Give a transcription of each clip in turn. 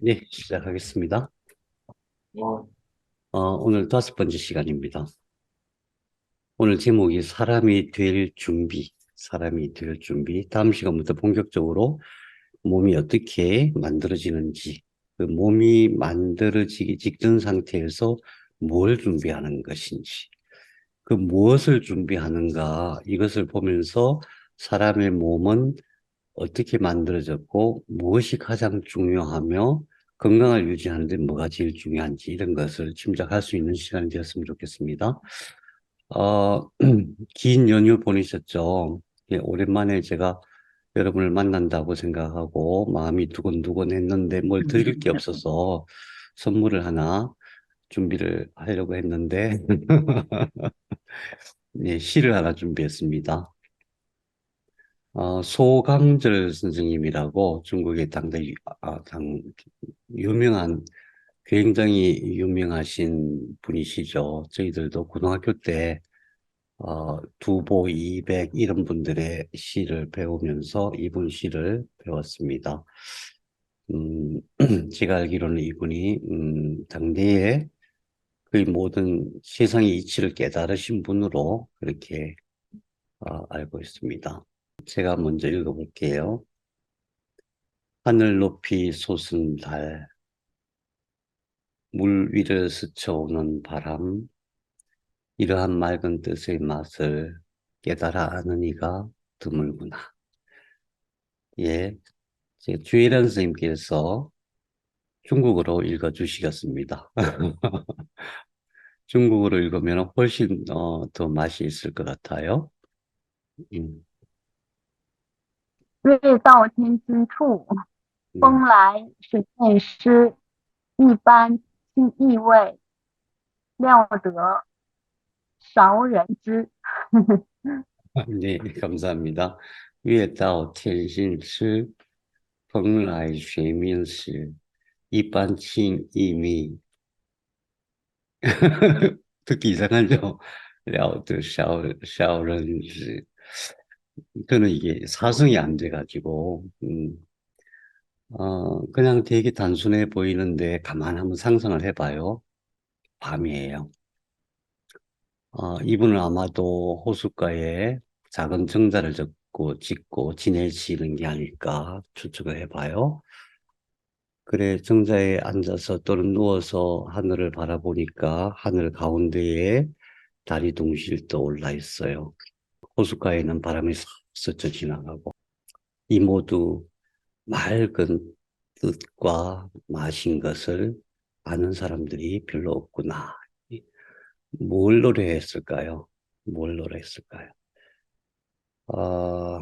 네, 시작하겠습니다. 오늘 5번째 시간입니다. 오늘 제목이 사람이 될 준비, 사람이 될 준비. 다음 시간부터 본격적으로 몸이 어떻게 만들어지는지, 그 몸이 만들어지기 직전 상태에서 뭘 준비하는 것인지, 그 무엇을 준비하는가, 이것을 보면서 사람의 몸은 어떻게 만들어졌고 무엇이 가장 중요하며 건강을 유지하는 데 뭐가 제일 중요한지 이런 것을 짐작할 수 있는 시간이 되었으면 좋겠습니다. 어, 긴 연휴 보내셨죠? 예, 오랜만에 제가 여러분을 만난다고 생각하고 마음이 두근두근 했는데 뭘 드릴 게 없어서 선물을 하나 준비를 하려고 했는데 예, 시를 하나 준비했습니다. 소강절 선생님이라고 중국의 유명한, 굉장히 유명하신 분이시죠. 저희들도 고등학교 때, 두보, 이백, 이런 분들의 시를 배우면서 이분 시를 배웠습니다. 음, 제가 알기로는 이분이, 당대에 거의 모든 세상의 이치를 깨달으신 분으로 그렇게, 알고 있습니다. 제가 먼저 읽어볼게요. 하늘 높이 솟은 달, 물 위를 스쳐오는 바람, 이러한 맑은 뜻의 맛을 깨달아 아는 이가 드물구나. 예, 제 주일환 선생님께서 중국어로 읽어주시겠습니다. 중국어로 읽으면 훨씬 더 맛이 있을 것 같아요. 음, 月到天心处，风 음. 来水面湿。一般轻意味，料得少人知。네, 감사합니다. 月到天心时，风来水面时，一般情意密。 듣기 이상하죠? 了得少人知. 저는 이게 사성이 안 돼가지고, 그냥 되게 단순해 보이는데 가만 한번 상상을 해봐요. 밤이에요. 이분은 아마도 호숫가에 작은 정자를 짓고 지내시는 게 아닐까 추측을 해봐요. 그래, 정자에 앉아서 또는 누워서 하늘을 바라보니까 하늘 가운데에 달이 둥실 떠올라 있어요. 호숫가에는 바람이 싹 스쳐 지나가고, 이 모두 맑은 뜻과 맛인 것을 아는 사람들이 별로 없구나. 뭘 노래했을까요? 뭘 노래했을까요? 어,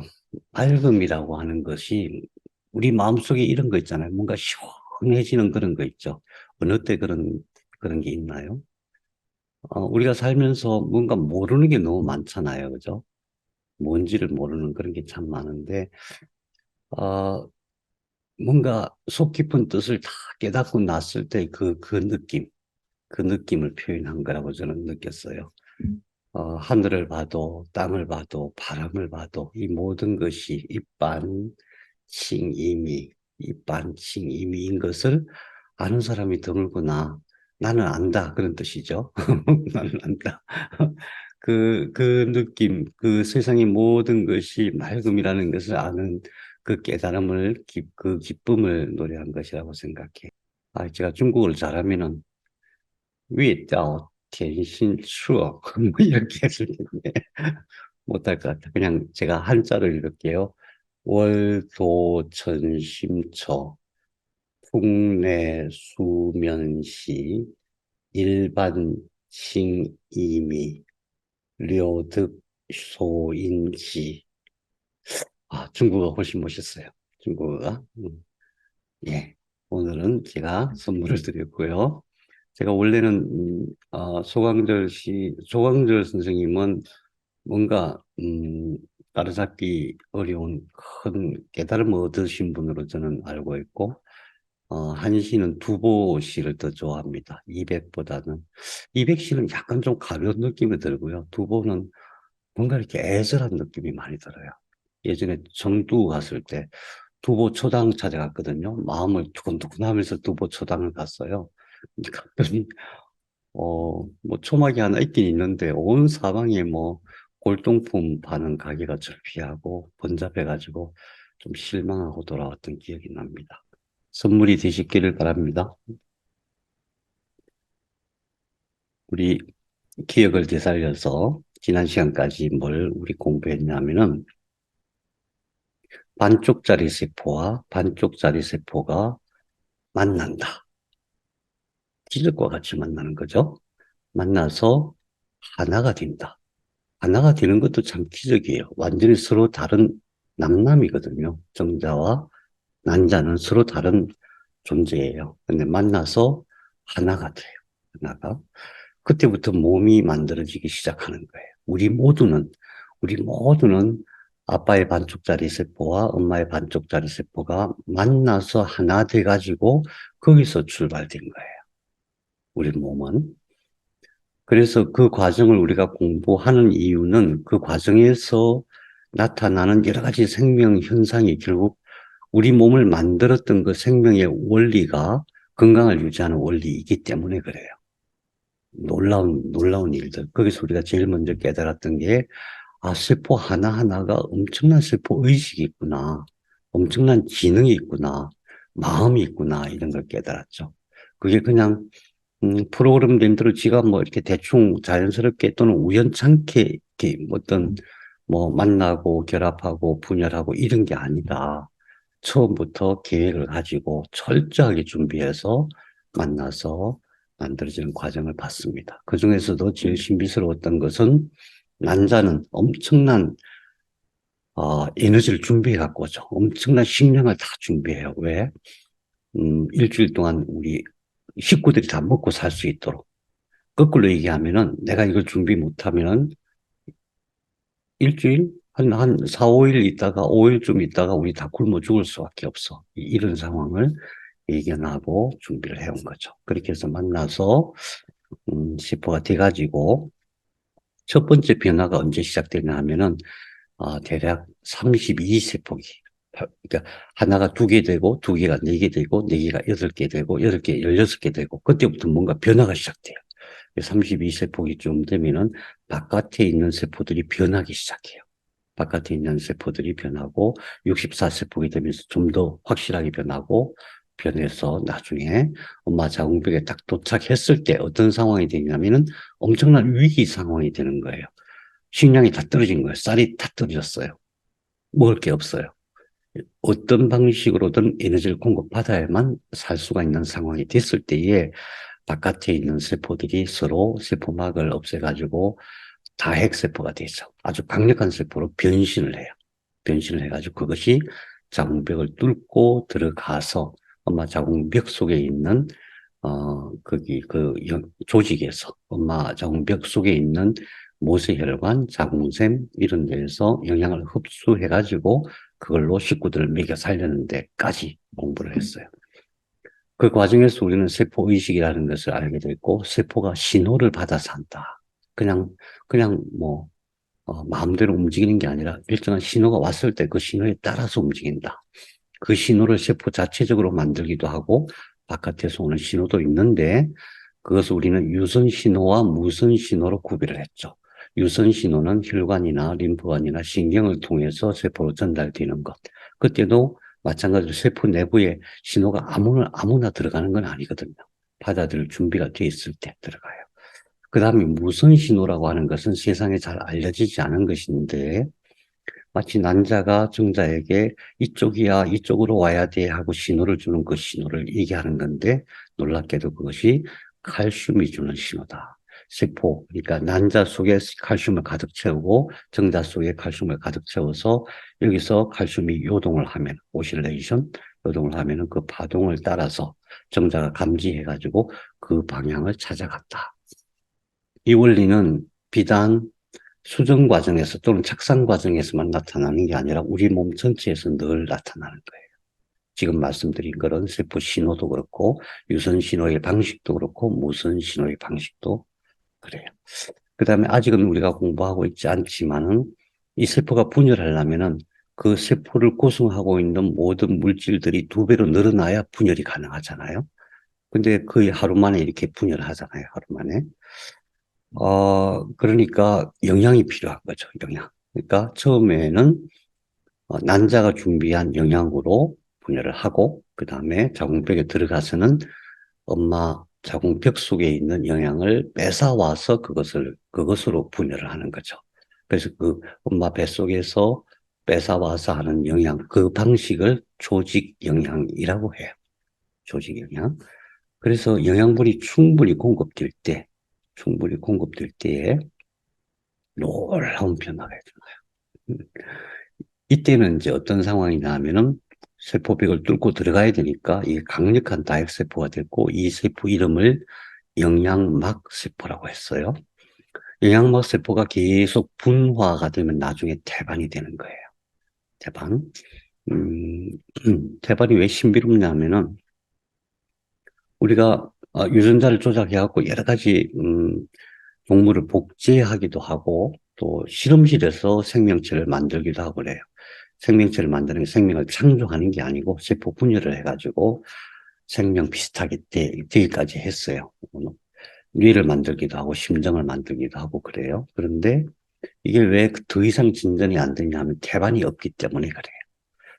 맑음이라고 하는 것이 우리 마음속에 이런 거 있잖아요. 뭔가 시원해지는 그런 거 있죠. 어느 때 그런 게 있나요? 우리가 살면서 뭔가 모르는 게 너무 많잖아요. 그죠? 뭔지를 모르는 그런 게 참 많은데, 어, 뭔가 속 깊은 뜻을 다 깨닫고 났을 때 그 느낌을 표현한 거라고 저는 느꼈어요. 하늘을 봐도, 땅을 봐도, 바람을 봐도, 이 모든 것이 입반칭이미인 것을 아는 사람이 드물구나. 나는 안다. 그런 뜻이죠. 나는 안다. 그 느낌, 그 세상의 모든 것이 맑음이라는 것을 아는 그 깨달음을, 그 기쁨을 노래한 것이라고 생각해. 제가 중국어를 잘하면은, 위đạo 天心추억, 뭐 이렇게 했을 텐데, 못할 것 같아. 그냥 제가 한자를 읽을게요. 월도천심처, 풍래수면시, 일반칭이미, 료득소인지. 중국어가 훨씬 멋있어요. 중국어가. 예. 오늘은 제가 선물을 드렸고요. 제가 원래는, 조광절 선생님은 뭔가, 따라잡기 어려운 큰 깨달음을 얻으신 분으로 저는 알고 있고, 한시는 두보 시를 더 좋아합니다. 200보다는. 200시는 약간 좀 가벼운 느낌이 들고요. 두보는 뭔가 이렇게 애절한 느낌이 많이 들어요. 예전에 정두 갔을 때 두보초당 찾아갔거든요. 마음을 두근두근하면서 두보초당을 갔어요. 갔더니 뭐 초막이 하나 있긴 있는데 온 사방에 뭐 골동품 파는 가게가 절비하고 번잡해가지고 좀 실망하고 돌아왔던 기억이 납니다. 선물이 되시기를 바랍니다. 우리 기억을 되살려서 지난 시간까지 뭘 우리 공부했냐면은 반쪽짜리 세포와 반쪽짜리 세포가 만난다. 기적과 같이 만나는 거죠. 만나서 하나가 된다. 하나가 되는 것도 참 기적이에요. 완전히 서로 다른 남남이거든요. 정자와 난자는 서로 다른 존재예요. 근데 만나서 하나가 돼요. 하나가. 그때부터 몸이 만들어지기 시작하는 거예요. 우리 모두는 아빠의 반쪽짜리 세포와 엄마의 반쪽짜리 세포가 만나서 하나 돼가지고 거기서 출발된 거예요. 우리 몸은. 그래서 그 과정을 우리가 공부하는 이유는 그 과정에서 나타나는 여러 가지 생명 현상이 결국 우리 몸을 만들었던 그 생명의 원리가 건강을 유지하는 원리이기 때문에 그래요. 놀라운 일들. 거기서 우리가 제일 먼저 깨달았던 게, 아, 세포 하나하나가 엄청난 세포 의식이 있구나. 엄청난 지능이 있구나. 마음이 있구나. 이런 걸 깨달았죠. 그게 그냥 프로그램된 대로 지가 뭐 이렇게 대충 자연스럽게 또는 우연찮게 이렇게 어떤 뭐 만나고 결합하고 분열하고 이런 게 아니다. 처음부터 계획을 가지고 철저하게 준비해서 만나서 만들어지는 과정을 봤습니다. 그 중에서도 제일 신비스러웠던 것은 난자는 엄청난 에너지를 준비해 갖고 오죠. 엄청난 식량을 다 준비해요. 왜? 일주일 동안 우리 식구들이 다 먹고 살 수 있도록. 거꾸로 얘기하면은 내가 이걸 준비 못하면은 일주일? 한 4, 5일 있다가 5일쯤 있다가 우리 다 굶어 죽을 수밖에 없어. 이런 상황을 예견하고 준비를 해온 거죠. 그렇게 해서 만나서 세포가 돼가지고 첫 번째 변화가 언제 시작되냐 하면은 대략 32세포기. 그러니까 하나가 2개 되고 2개가 4개 되고 4개가 8개 되고 8개 16개 되고 그때부터 뭔가 변화가 시작돼요. 32세포기쯤 되면은 바깥에 있는 세포들이 변하기 시작해요. 바깥에 있는 세포들이 변하고 64세포기 되면서 좀 더 확실하게 변하고 변해서 나중에 엄마 자궁벽에 딱 도착했을 때 어떤 상황이 되냐면은 엄청난 위기 상황이 되는 거예요. 식량이 다 떨어진 거예요. 쌀이 다 떨어졌어요. 먹을 게 없어요. 어떤 방식으로든 에너지를 공급받아야만 살 수가 있는 상황이 됐을 때에 바깥에 있는 세포들이 서로 세포막을 없애가지고 다핵세포가 되죠. 아주 강력한 세포로 변신을 해요. 변신을 해가지고 그것이 자궁벽을 뚫고 들어가서 엄마 자궁벽 속에 있는 거기 조직에서 엄마 자궁벽 속에 있는 모세혈관, 자궁샘 이런 데에서 영양을 흡수해가지고 그걸로 식구들을 먹여 살리는 데까지 공부를 했어요. 그 과정에서 우리는 세포의식이라는 것을 알게 됐고, 세포가 신호를 받아서 한다. 그냥 뭐, 마음대로 움직이는 게 아니라 일정한 신호가 왔을 때 그 신호에 따라서 움직인다. 그 신호를 세포 자체적으로 만들기도 하고, 바깥에서 오는 신호도 있는데, 그것을 우리는 유선 신호와 무선 신호로 구별을 했죠. 유선 신호는 혈관이나 림프관이나 신경을 통해서 세포로 전달되는 것. 그때도 마찬가지로 세포 내부에 신호가 아무나 들어가는 건 아니거든요. 받아들일 준비가 돼 있을 때 들어가요. 그 다음에 무선 신호라고 하는 것은 세상에 잘 알려지지 않은 것인데 마치 난자가 정자에게 이쪽이야, 이쪽으로 와야 돼 하고 신호를 주는 그 신호를 얘기하는 건데 놀랍게도 그것이 칼슘이 주는 신호다. 세포, 그러니까 난자 속에 칼슘을 가득 채우고 정자 속에 칼슘을 가득 채워서 여기서 칼슘이 요동을 하면, 오실레이션, 요동을 하면은 그 파동을 따라서 정자가 감지해가지고 그 방향을 찾아갔다. 이 원리는 비단 수정 과정에서 또는 착상 과정에서만 나타나는 게 아니라 우리 몸 전체에서 늘 나타나는 거예요. 지금 말씀드린 그런 세포 신호도 그렇고 유선 신호의 방식도 그렇고 무선 신호의 방식도 그래요. 그 다음에 아직은 우리가 공부하고 있지 않지만은 이 세포가 분열하려면은 그 세포를 구성하고 있는 모든 물질들이 2배로 늘어나야 분열이 가능하잖아요. 근데 거의 하루 만에 이렇게 분열을 하잖아요. 하루 만에. 그러니까 영양이 필요한 거죠. 영양. 그러니까 처음에는 난자가 준비한 영양으로 분열을 하고 그 다음에 자궁벽에 들어가서는 엄마 자궁벽 속에 있는 영양을 뺏어와서 그것으로 분열을 하는 거죠. 그래서 그 엄마 뱃속에서 뺏어와서 하는 영양, 그 방식을 조직 영양이라고 해요. 조직 영양. 그래서 영양분이 충분히 공급될 때에 놀라운 변화가 일어나요. 이때는 이제 어떤 상황이냐 하면은 세포벽을 뚫고 들어가야 되니까 이게 강력한 다핵세포가 됐고 이 세포 이름을 영양막 세포라고 했어요. 영양막 세포가 계속 분화가 되면 나중에 태반이 되는 거예요. 태반. 음, 태반이 왜 신비롭냐면은 우리가 유전자를 조작해갖고 여러 가지 동물을 복제하기도 하고 또 실험실에서 생명체를 만들기도 하고 그래요. 생명체를 만드는 게 생명을 창조하는 게 아니고 세포 분열을 해가지고 생명 비슷하게 되기까지 했어요. 뇌를 만들기도 하고 심장을 만들기도 하고 그래요. 그런데 이게 왜 더 이상 진전이 안 되냐면 태반이 없기 때문에 그래요.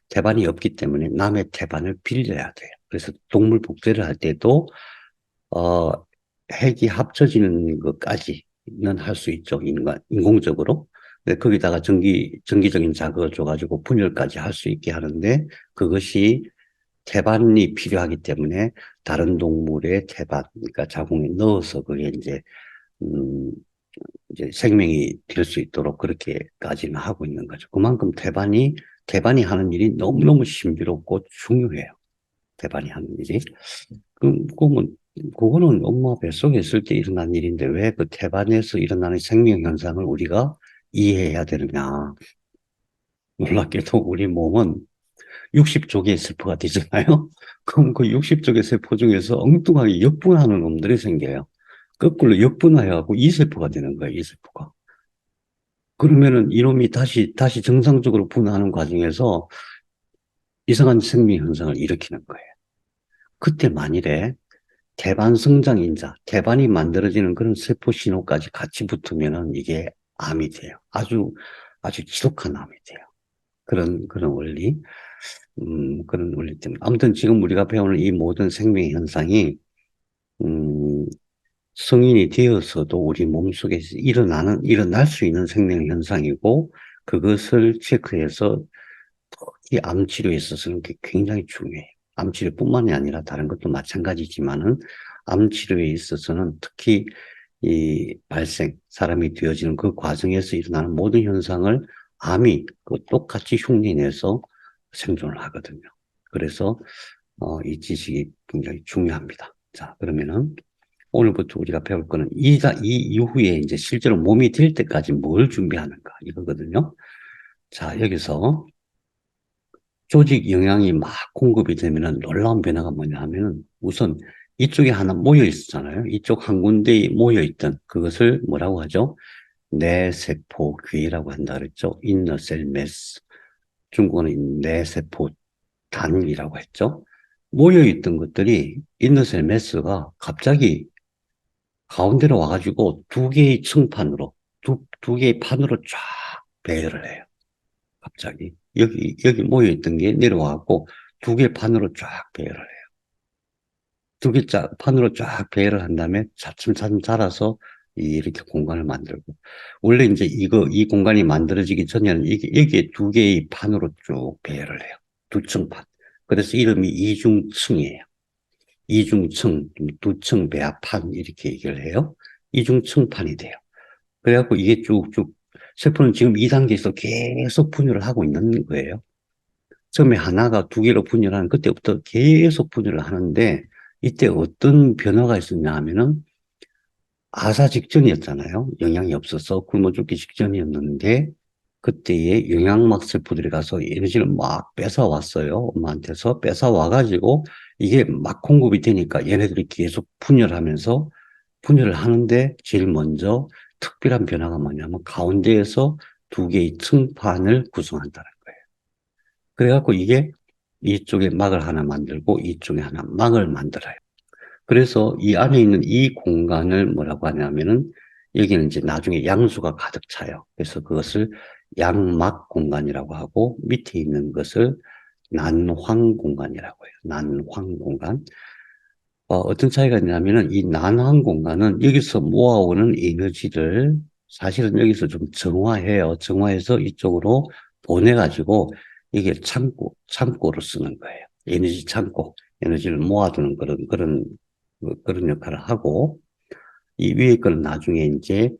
태반이 없기 때문에 남의 태반을 빌려야 돼요. 그래서 동물 복제를 할 때도 어, 핵이 합쳐지는 것까지는 할 수 있죠. 인공적으로. 근데 거기다가 전기적인 자극을 줘가지고 분열까지 할 수 있게 하는데 그것이 태반이 필요하기 때문에 다른 동물의 태반, 그러니까 자궁에 넣어서 그게 음, 이제 생명이 될 수 있도록 그렇게까지는 하고 있는 거죠. 그만큼 태반이 하는 일이 너무너무 신비롭고 중요해요. 태반이 하는 일이. 그거는 엄마 뱃속에 있을 때 일어난 일인데 왜 그 태반에서 일어나는 생명 현상을 우리가 이해해야 되느냐. 놀랍게도 우리 몸은 60조 개의 세포가 되잖아요. 그럼 그 60조 개 세포 중에서 엉뚱하게 역분하는 놈들이 생겨요. 거꾸로 역분해갖고 이세포가 되는 거예요, 이세포가. 그러면은 이놈이 다시 정상적으로 분화하는 과정에서 이상한 생명 현상을 일으키는 거예요. 그때 만일에 태반 성장인자, 태반이 만들어지는 그런 세포 신호까지 같이 붙으면은 이게 암이 돼요. 아주 지독한 암이 돼요. 그런 원리. 그런 원리 때문에. 아무튼 지금 우리가 배우는 이 모든 생명 현상이, 음, 성인이 되어서도 우리 몸속에서 일어날 수 있는 생명 현상이고, 그것을 체크해서 이 암 치료에 있어서는 굉장히 중요해요. 암 치료뿐만이 아니라 다른 것도 마찬가지지만은 암 치료에 있어서는 특히 이 사람이 되어지는 그 과정에서 일어나는 모든 현상을 암이 똑같이 흉내내서 생존을 하거든요. 그래서 이 지식이 굉장히 중요합니다. 자, 그러면은 오늘부터 우리가 배울 거는 이 이후에 이제 실제로 몸이 될 때까지 뭘 준비하는가 이거거든요. 자, 여기서 조직 영양이 막 공급이 되면은 놀라운 변화가 뭐냐 하면은 우선 이쪽에 하나 모여 있었잖아요. 이쪽 한 군데에 모여 있던 그것을 뭐라고 하죠? 뇌세포괴라고 한다 그랬죠. 인너셀 매스. 중국어는 뇌세포 단이라고 했죠. 모여 있던 것들이 인너셀 매스가 갑자기 가운데로 와가지고 두 개의 층판으로 두 개의 판으로 쫙 배열을 해요. 갑자기 여기 모여 있던 게 내려와갖고 두 개 판으로 쫙 배열을 해요. 두 개 판으로 쫙 배열을 한 다음에 차츰차츰 자라서 이렇게 공간을 만들고 원래 이제 이 공간이 만들어지기 전에는 여기에 두 개의 판으로 쭉 배열을 해요. 두 층판. 그래서 이름이 이중층이에요. 이중층, 두층 배합판 이렇게 얘기를 해요. 이중층판이 돼요. 그래갖고 이게 쭉쭉 세포는 지금 2단계에서 계속 분열을 하고 있는 거예요. 처음에 하나가 두 개로 분열하는 그때부터 계속 분열을 하는데 이때 어떤 변화가 있었냐 하면은 아사 직전이었잖아요. 영양이 없어서 굶어 죽기 직전이었는데 그때에 영양막 세포들이 가서 에너지를 막 뺏어왔어요. 엄마한테서 뺏어와가지고 이게 막 공급이 되니까 얘네들이 계속 분열하면서 분열을 하는데 제일 먼저 특별한 변화가 뭐냐면 가운데에서 두 개의 층판을 구성한다는 거예요. 그래갖고 이게 이쪽에 막을 하나 만들고 이쪽에 하나 막을 만들어요. 그래서 이 안에 있는 이 공간을 뭐라고 하냐면은 여기는 이제 나중에 양수가 가득 차요. 그래서 그것을 양막 공간이라고 하고 밑에 있는 것을 난황 공간이라고 해요. 난황 공간. 어떤 차이가 있냐면은 이 난황 공간은 여기서 모아오는 에너지를 사실은 여기서 좀 정화해요. 정화해서 이쪽으로 보내가지고 이게 창고로 쓰는 거예요. 에너지 창고, 에너지를 모아두는 그런 역할을 하고 이 위에 거는 나중에 이제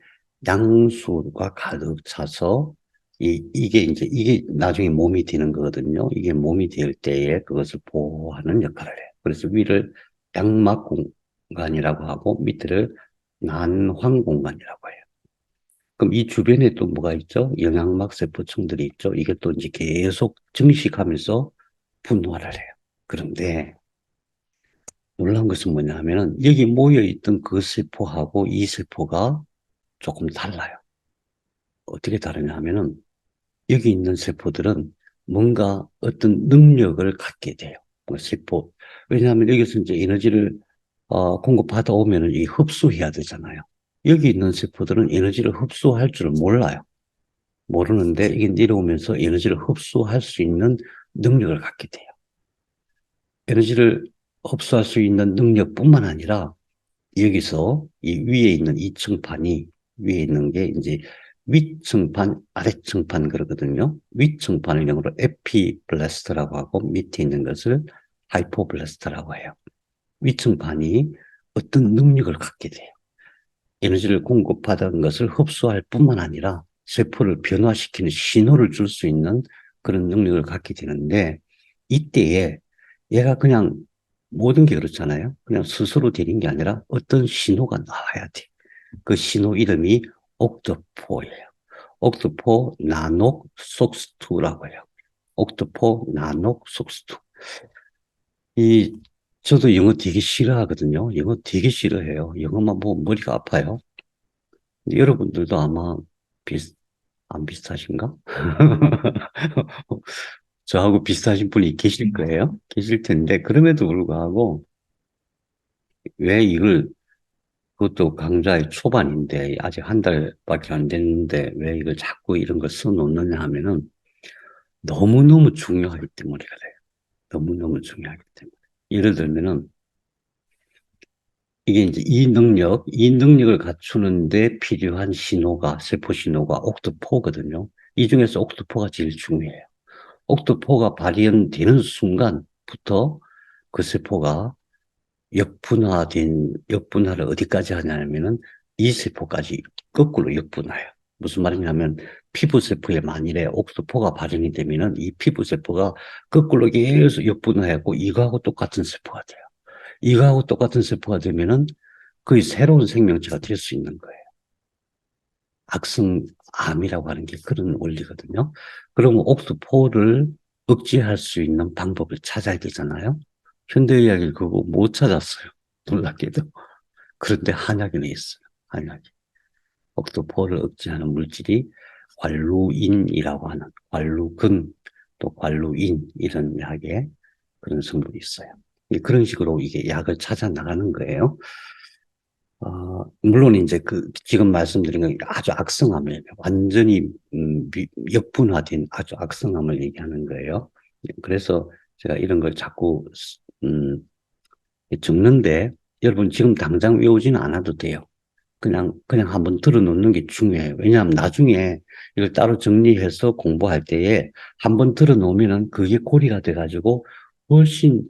양수가 가득 차서 이게 나중에 몸이 되는 거거든요. 이게 몸이 될 때에 그것을 보호하는 역할을 해요. 그래서 위를 양막 공간이라고 하고 밑을 난황 공간이라고 해요. 그럼 이 주변에 또 뭐가 있죠? 영양막 세포층들이 있죠. 이게 또 이제 계속 증식하면서 분화를 해요. 그런데 놀라운 것은 뭐냐 하면은 여기 모여있던 그 세포하고 이 세포가 조금 달라요. 어떻게 다르냐 하면은 여기 있는 세포들은 뭔가 어떤 능력을 갖게 돼요. 뭐 세포. 왜냐하면 여기서 이제 에너지를 공급받아 오면은 이 흡수해야 되잖아요. 여기 있는 세포들은 에너지를 흡수할 줄 몰라요. 모르는데 이게 내려오면서 에너지를 흡수할 수 있는 능력을 갖게 돼요. 에너지를 흡수할 수 있는 능력뿐만 아니라 여기서 이 위에 있는 이 층판이 위에 있는 게 이제 윗층판, 아래층판 그러거든요. 윗층판을 영어로 에피블래스트라고 하고 밑에 있는 것을 하이포블래스트라고 해요. 윗층판이 어떤 능력을 갖게 돼요. 에너지를 공급받은 것을 흡수할 뿐만 아니라 세포를 변화시키는 신호를 줄 수 있는 그런 능력을 갖게 되는데 이때에 얘가 그냥 모든 게 그렇잖아요. 그냥 스스로 되는 게 아니라 어떤 신호가 나와야 돼. 그 신호 이름이 옥토포예요. 옥토포 나녹 속스투라고 해요. 옥토포 나녹 속스투. 이 저도 영어 되게 싫어하거든요. 영어 되게 싫어해요. 영어만 보면 머리가 아파요. 여러분들도 아마 안 비슷하신가? 저하고 비슷하신 분이 계실 거예요. 계실 텐데, 그럼에도 불구하고, 왜 이걸, 그것도 강좌의 초반인데, 아직 한 달밖에 안 됐는데, 왜 이걸 자꾸 이런 걸 써놓느냐 하면은, 너무너무 중요하기 때문에 그래요. 너무너무 중요하기 때문에. 예를 들면은, 이게 이제 이 능력을 갖추는데 필요한 신호가, 세포 신호가 옥토포거든요. 이 중에서 옥토포가 제일 중요해요. 옥토포가 발현되는 순간부터 그 세포가 역분화를 어디까지 하냐면은 이 세포까지 거꾸로 역분화해요. 무슨 말이냐면 피부세포에 만일에 옥토포가 발현이 되면은 이 피부세포가 거꾸로 계속 역분화하고 이거하고 똑같은 세포가 돼요. 이거하고 똑같은 세포가 되면은 거의 새로운 생명체가 될 수 있는 거예요. 악성암이라고 하는 게 그런 원리거든요. 그러면 옥토포를 억제할 수 있는 방법을 찾아야 되잖아요. 현대의학이 그거 못 찾았어요. 놀랍게도. 그런데 한약에는 있어요. 한약이. 옥토포를 억제하는 물질이 관루인이라고 하는 관루근 또 관루인 이런 약에 그런 성분이 있어요. 그런 식으로 이게 약을 찾아 나가는 거예요. 물론 이제 지금 말씀드린 건 아주 악성암을 완전히 역분화된 아주 악성암을 얘기하는 거예요. 그래서 제가 이런 걸 자꾸 음, 적는데 여러분 지금 당장 외우지는 않아도 돼요. 그냥 한번 들어놓는 게 중요해요. 왜냐하면 나중에 이걸 따로 정리해서 공부할 때에 한번 들어놓으면은 그게 고리가 돼가지고 훨씬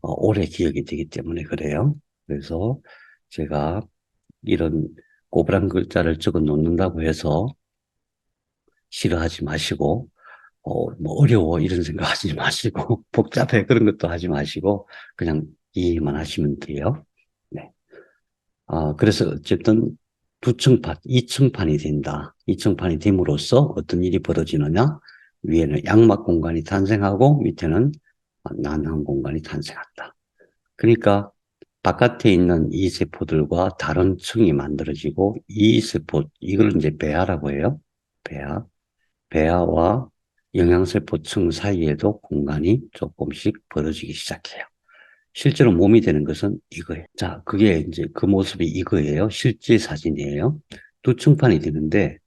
오래 기억이 되기 때문에 그래요. 그래서 제가 이런 꼬부랑 글자를 적어 놓는다고 해서 싫어하지 마시고, 뭐 어려워 이런 생각 하지 마시고, 복잡해 그런 것도 하지 마시고, 그냥 이해만 하시면 돼요. 네. 그래서 어쨌든 이층판이 된다. 이층판이 됨으로써 어떤 일이 벌어지느냐? 위에는 양막 공간이 탄생하고 밑에는 난항 공간이 탄생한다. 그러니까 바깥에 있는 이 세포들과 다른 층이 만들어지고 이 세포, 이걸 이제 배아라고 해요. 배아. 배아와 영양세포층 사이에도 공간이 조금씩 벌어지기 시작해요. 실제로 몸이 되는 것은 이거예요. 자, 그게 이제 그 모습이 이거예요. 실제 사진이에요. 두층판이 되는데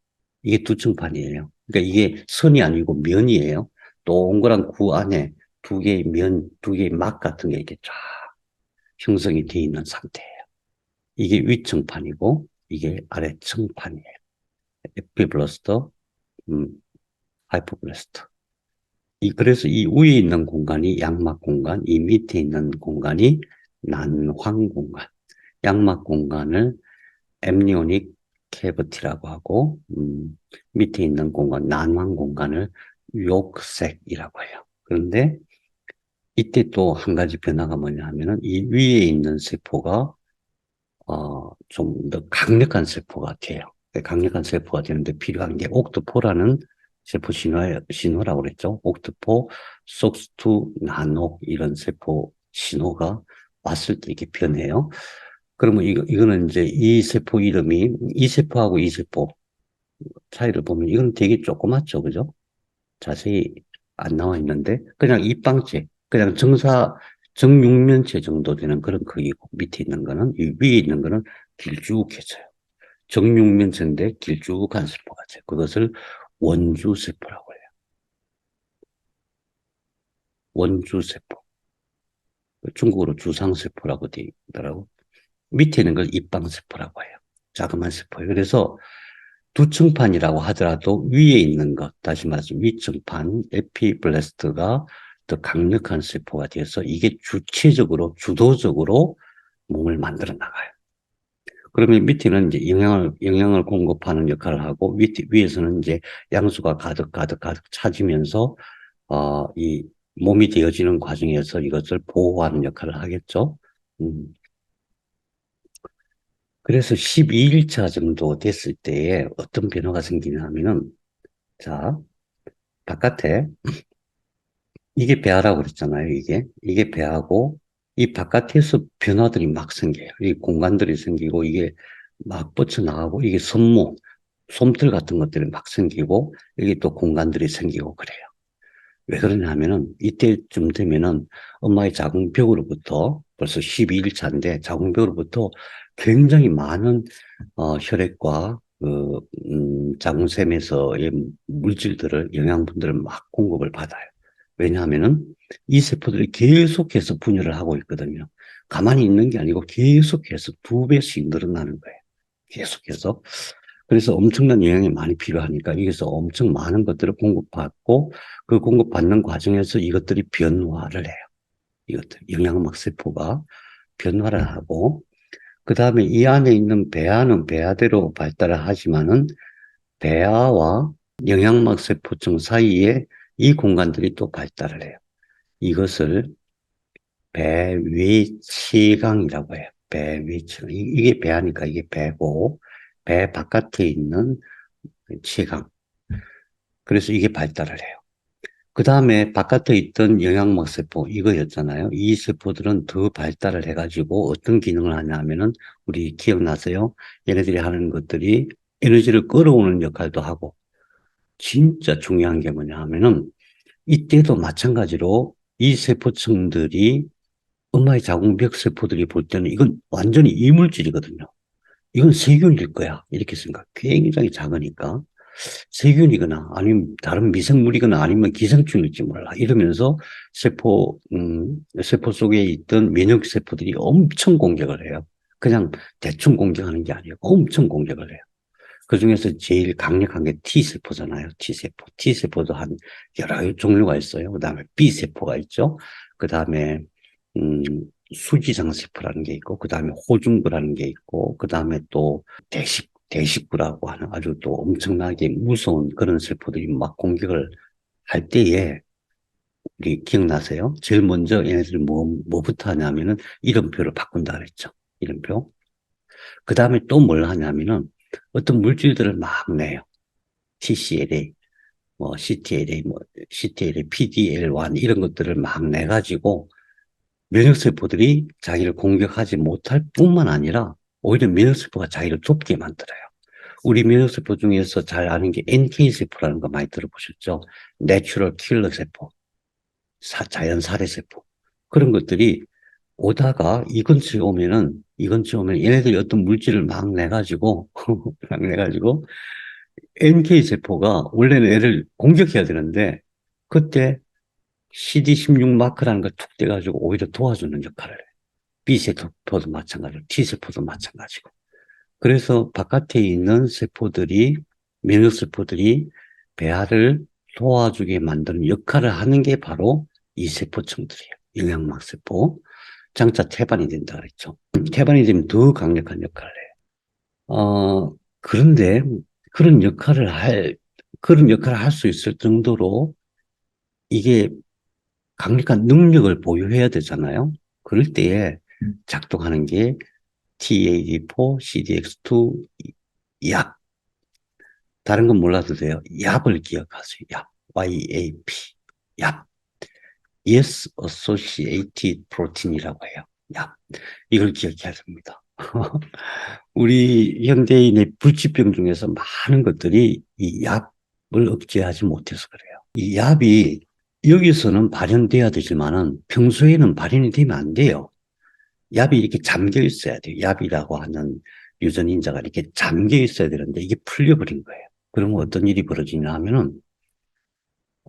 이게 두층판이에요. 그러니까 이게 선이 아니고 면이에요. 동그란 구 안에 두 개의 면, 두 개의 막 같은 게 이렇게 쫙 형성이 되어 있는 상태예요. 이게 위층판이고 이게 아래층판이에요. 에피블러스터, 하이포블러스터. 그래서 이 위에 있는 공간이 양막 공간, 이 밑에 있는 공간이 난황 공간. 양막 공간을 엠니오닉 캐버티라고 하고, 밑에 있는 공간, 난황 공간을 욕색이라고 해요. 그런데 이때 또 한 가지 변화가 뭐냐 하면은 이 위에 있는 세포가 좀 더 강력한 세포가 돼요. 강력한 세포가 되는데 필요한 게 옥토포라는 세포 신호라고 그랬죠. 옥토포, 속스투, 나노 이런 세포 신호가 왔을 때 이렇게 변해요. 그러면 이거는 이제 이 세포 이름이 이 세포하고 이 세포 차이를 보면 이건 되게 조그맣죠, 그죠? 자세히 안 나와 있는데 그냥 입방째, 그냥 정육면체 정도 되는 그런 크기고 밑에 있는 거는 이 위에 있는 거는 길쭉해져요. 정육면체인데 길쭉한 세포가 돼요. 그것을 원주세포라고 해요. 원주세포. 중국어로 주상세포라고 되어 있더라고. 밑에 있는 걸 입방세포라고 해요. 자그마한 세포예요. 그래서 두층판이라고 하더라도 위에 있는 것, 다시 말해서 위층판, 에피블레스트가 더 강력한 세포가 되어서 이게 주체적으로, 주도적으로 몸을 만들어 나가요. 그러면 밑에는 이제 영양을 공급하는 역할을 하고, 위에서는 이제 양수가 가득 차지면서, 이 몸이 되어지는 과정에서 이것을 보호하는 역할을 하겠죠. 음. 그래서 12일차 정도 됐을 때에 어떤 변화가 생기냐 하면은, 자, 바깥에, 이게 배아라고 그랬잖아요, 이게 배아고, 이 바깥에서 변화들이 막 생겨요. 이 공간들이 생기고, 이게 막 뻗쳐나가고, 이게 솜털 같은 것들이 막 생기고, 여기 또 공간들이 생기고 그래요. 왜 그러냐 하면은, 이때쯤 되면은 엄마의 자궁벽으로부터 벌써 12일 차인데, 자궁벽으로부터 굉장히 많은, 혈액과 자궁샘에서의 물질들을, 영양분들을 막 공급을 받아요. 왜냐하면은 이 세포들이 계속해서 분열을 하고 있거든요. 가만히 있는 게 아니고 계속해서 2배씩 늘어나는 거예요. 계속해서. 그래서 엄청난 영양이 많이 필요하니까 여기서 엄청 많은 것들을 공급받고 그 공급받는 과정에서 이것들이 변화를 해요. 이것들, 영양막 세포가 변화를 하고 그 다음에 이 안에 있는 배아는 배아대로 발달을 하지만은 배아와 영양막 세포층 사이에 이 공간들이 또 발달을 해요. 이것을 배위치강이라고 해요. 배위치강. 이게 배아니까 이게 배고, 배 바깥에 있는 치강. 그래서 이게 발달을 해요. 그 다음에 바깥에 있던 영양막 세포, 이거였잖아요. 이 세포들은 더 발달을 해가지고 어떤 기능을 하냐면은, 우리 기억나세요? 얘네들이 하는 것들이 에너지를 끌어오는 역할도 하고, 진짜 중요한 게 뭐냐 하면은, 이때도 마찬가지로 이 세포층들이 엄마의 자궁벽 세포들이 볼 때는 이건 완전히 이물질이거든요. 이건 세균일 거야. 이렇게 생각. 굉장히 작으니까. 세균이거나 아니면 다른 미생물이거나 아니면 기생충일지 몰라. 이러면서 세포 속에 있던 면역 세포들이 엄청 공격을 해요. 그냥 대충 공격하는 게 아니고 엄청 공격을 해요. 그 중에서 제일 강력한 게 T세포잖아요. T세포. T세포도 한 여러 종류가 있어요. 그 다음에 B세포가 있죠. 그 다음에, 음, 수지장세포라는 게 있고, 그 다음에 호중구라는 게 있고, 그 다음에 또 대식구라고 하는 아주 또 엄청나게 무서운 그런 세포들이 막 공격을 할 때에, 우리 기억나세요? 제일 먼저 얘네들이 뭐부터 하냐면은 이름표를 바꾼다 그랬죠. 이름표. 그 다음에 또 뭘 하냐면은 어떤 물질들을 막 내요. TCLA, 뭐 CTLA, CTLA, PDL1 이런 것들을 막 내가지고 면역세포들이 자기를 공격하지 못할 뿐만 아니라 오히려 면역세포가 자기를 돕게 만들어요. 우리 면역세포 중에서 잘 아는 게 NK세포라는 거 많이 들어보셨죠? 내추럴 킬러 세포, 자연 살해세포. 그런 것들이 오다가 이 근처에 오면 얘네들이 어떤 물질을 막 내가지고, 막 내가지고, NK세포가 원래는 얘를 공격해야 되는데, 그때 CD16 마크라는 걸 툭 떼가지고 오히려 도와주는 역할을 해요. B세포도 마찬가지고, T세포도 마찬가지고. 그래서 바깥에 있는 세포들이, 면역세포들이 배아를 도와주게 만드는 역할을 하는 게 바로 이 세포층들이에요. 영양막세포. 장차 태반이 된다 그랬죠. 태반이 되면 더 강력한 역할을 해요. 그런데 그런 역할을 할 수 있을 정도로 이게 강력한 능력을 보유해야 되잖아요. 그럴 때에 작동하는 게 TAD4, CDX2, 약. 다른 건 몰라도 돼요. 얍을 기억하세요. 얍. YAP. 얍. Yes Associated Protein이라고 해요. 얍. 이걸 기억해야 됩니다. 우리 현대인의 불치병 중에서 많은 것들이 이 얍을 억제하지 못해서 그래요. 이 얍이 여기서는 발현돼야 되지만은 평소에는 발현이 되면 안 돼요. 얍이 이렇게 잠겨 있어야 돼요. 얍이라고 하는 유전인자가 이렇게 잠겨 있어야 되는데 이게 풀려버린 거예요. 그러면 어떤 일이 벌어지냐 하면은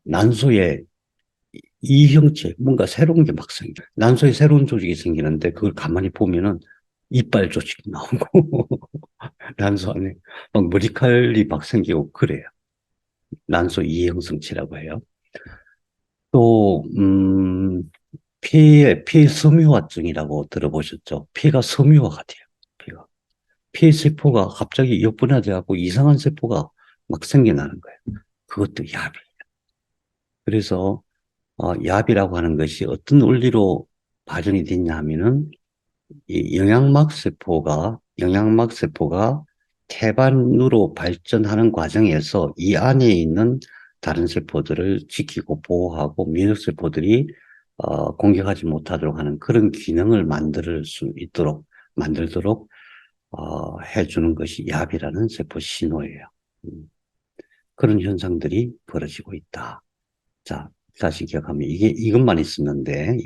난소에 이 형체, 뭔가 새로운 게 막 생겨. 난소에 새로운 조직이 생기는데 그걸 가만히 보면은 이빨 조직이 나오고 난소 안에 막 머리칼이 막 생기고 그래요. 난소 이형성치라고 해요. 또, 폐 섬유화증이라고 들어보셨죠? 폐가 섬유화가 돼요. 폐가. 폐 세포가 갑자기 역분화돼갖고 이상한 세포가 막 생겨나는 거예요. 그것도 얍이에요. 그래서 얍이라고 하는 것이 어떤 원리로 발현이 됐냐 하면은 이 영양막 세포가 태반으로 발전하는 과정에서 이 안에 있는 다른 세포들을 지키고 보호하고 면역세포들이 공격하지 못하도록 하는 그런 기능을 만들도록 해주는 것이 얍이라는 세포 신호예요. 그런 현상들이 벌어지고 있다. 자, 다시 기억하면 이것만 있었는데,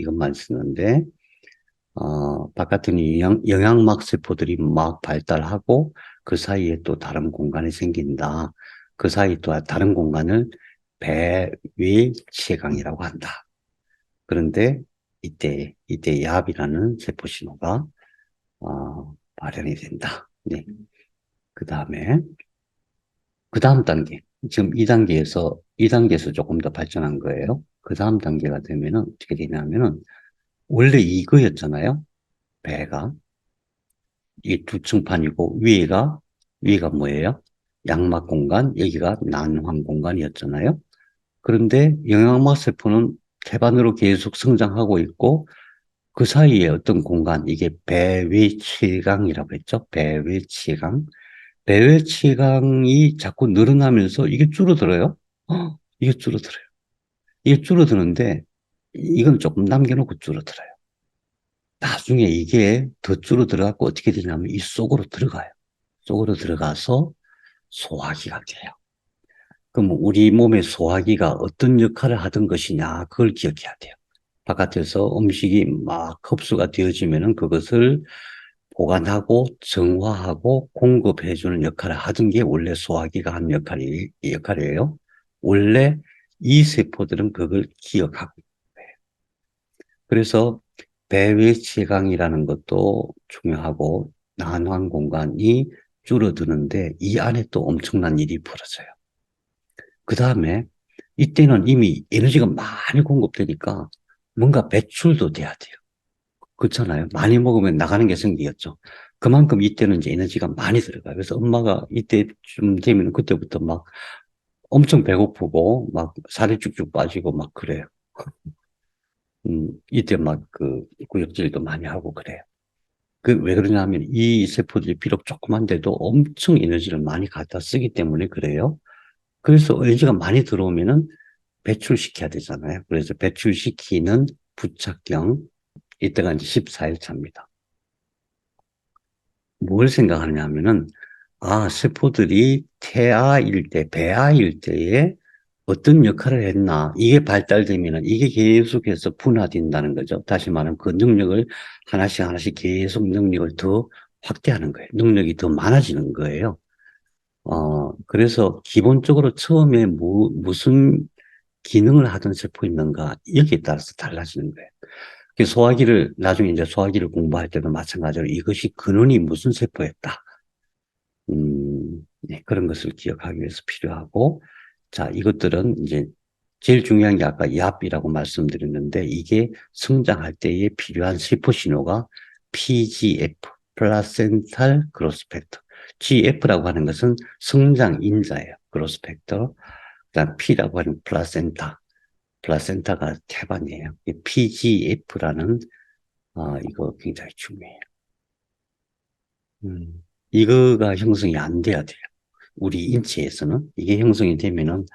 바깥에 있는 영양막 세포들이 막 발달하고 그 사이에 또 다른 공간이 생긴다. 그 사이 또 다른 공간을 배외체강이라고 한다. 그런데 이때 얍이라는 세포 신호가 발현이 된다. 네. 그 다음 단계. 지금 2단계에서 조금 더 발전한 거예요. 그 다음 단계가 되면은 어떻게 되냐면은 원래 이거였잖아요. 배가. 이 두 층판이고 위에가 뭐예요? 양막 공간, 여기가 난황 공간이었잖아요. 그런데 영양막 세포는 태반으로 계속 성장하고 있고 그 사이에 어떤 공간, 이게 배외치강이라고 했죠. 배외치강이 자꾸 늘어나면서 이게 줄어들어요. 이게 줄어들어요. 이게 줄어드는데 이건 조금 남겨놓고 줄어들어요. 나중에 이게 더 줄어들어갖고 어떻게 되냐면 이 속으로 들어가요. 속으로 들어가서 소화기가 돼요. 그럼 우리 몸의 소화기가 어떤 역할을 하던 것이냐, 그걸 기억해야 돼요. 바깥에서 음식이 막 흡수가 되어지면은 그것을 보관하고 정화하고 공급해주는 역할을 하던 게 원래 소화기가 한 역할이에요. 원래 이 세포들은 그걸 기억하고 있어요. 그래서 배외치강이라는 것도 중요하고 난황 공간이 줄어드는데 이 안에 또 엄청난 일이 벌어져요. 그 다음에 이때는 이미 에너지가 많이 공급되니까 뭔가 배출도 돼야 돼요. 그렇잖아요. 많이 먹으면 나가는 게 생기겠죠. 그만큼 이때는 이제 에너지가 많이 들어가요. 그래서 엄마가 이때쯤 되면 그때부터 막 엄청 배고프고 막 살이 쭉쭉 빠지고 막 그래요. 이때 막 그 구역질도 많이 하고 그래요. 왜 그러냐면 이 세포들이 비록 조그만데도 엄청 에너지를 많이 갖다 쓰기 때문에 그래요. 그래서 에너지가 많이 들어오면은 배출시켜야 되잖아요. 그래서 배출시키는 부착경, 이때가 이제 14일 차입니다. 뭘 생각하느냐 하면은 세포들이 태아일 때, 배아일 때에 어떤 역할을 했나, 이게 발달되면은 이게 계속해서 분화된다는 거죠. 다시 말하면 그 능력을 하나씩 하나씩 계속 능력을 더 확대하는 거예요. 능력이 더 많아지는 거예요. 그래서 기본적으로 처음에 무슨 기능을 하던 세포 있는가, 여기에 따라서 달라지는 거예요. 소화기를, 나중에 이제 소화기를 공부할 때도 마찬가지로 이것이 근원이 무슨 세포였다. 네, 그런 것을 기억하기 위해서 필요하고, 자, 이것들은 이제 제일 중요한 게 아까 yap이라고 말씀드렸는데, 이게 성장할 때에 필요한 세포 신호가 PGF, 플라센탈 그로스 팩터. GF라고 하는 것은 성장 인자예요. 그로스 팩터. 그다음 P라고 하는 플라센타. 플라센타가 태반이에요. PGF라는, 이거 굉장히 중요해요. 이거가 형성이 안 돼야 돼요. 우리 인체에서는 이게 형성이 되면은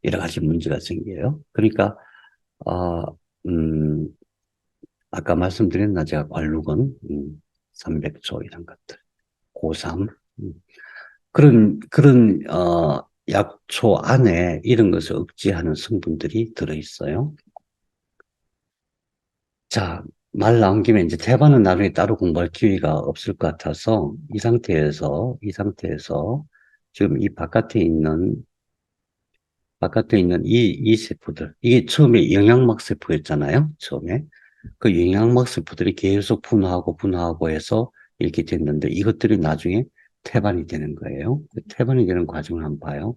여러 가지 문제가 생겨요. 그러니까 아, 음, 아까 말씀드렸나 제가 관록은 300조 이런 것들, 고삼 그런 약초 안에 이런 것을 억제하는 성분들이 들어 있어요. 자, 말 나온 김에 이제 태반은 나중에 따로 공부할 기회가 없을 것 같아서 이 상태에서 지금 이 바깥에 있는 이 세포들, 이게 처음에 영양막 세포였잖아요. 처음에. 그 영양막 세포들이 계속 분화하고 해서 이렇게 됐는데 이것들이 나중에 태반이 되는 거예요. 그 태반이 되는 과정을 한번 봐요.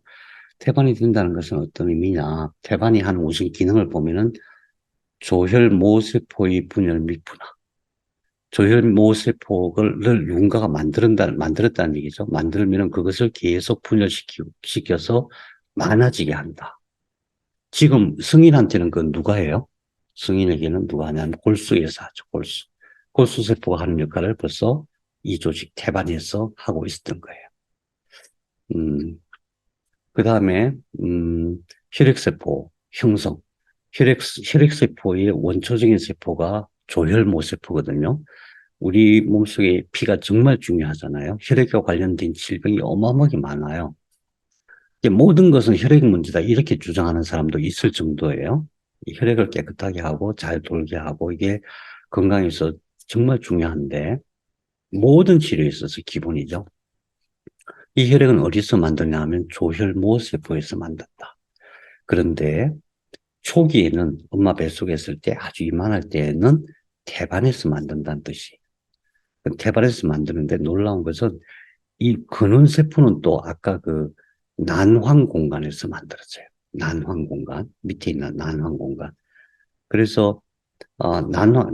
태반이 된다는 것은 어떤 의미냐. 태반이 하는 우선 기능을 보면은 조혈모세포의 분열 및 분화. 조혈모세포를 누군가가 만들었다는 얘기죠. 만들면 그것을 계속 분열시켜서 많아지게 한다. 지금 성인한테는 그건 누가 해요? 성인에게는 누가 하냐면 골수에서 하죠. 골수. 골수세포가 하는 역할을 벌써 이 조직 태반에서 하고 있었던 거예요. 음, 그 다음에, 혈액세포 형성. 혈액세포의 원초적인 세포가 조혈모세포거든요. 우리 몸속에 피가 정말 중요하잖아요. 혈액과 관련된 질병이 어마어마하게 많아요. 모든 것은 혈액 문제다. 이렇게 주장하는 사람도 있을 정도예요. 이 혈액을 깨끗하게 하고 잘 돌게 하고 이게 건강에 있어 정말 중요한데 모든 치료에 있어서 기본이죠. 이 혈액은 어디서 만드냐 하면 조혈모세포에서 만든다. 그런데 초기에는 엄마 뱃속에 있을 때 아주 이만할 때에는 태반에서 만든다는 뜻이에요. 태반에서 만드는데 놀라운 것은 이 근원세포는 또 아까 그 난황 공간에서 만들어져요. 난황 공간, 밑에 있는 난황 공간. 그래서,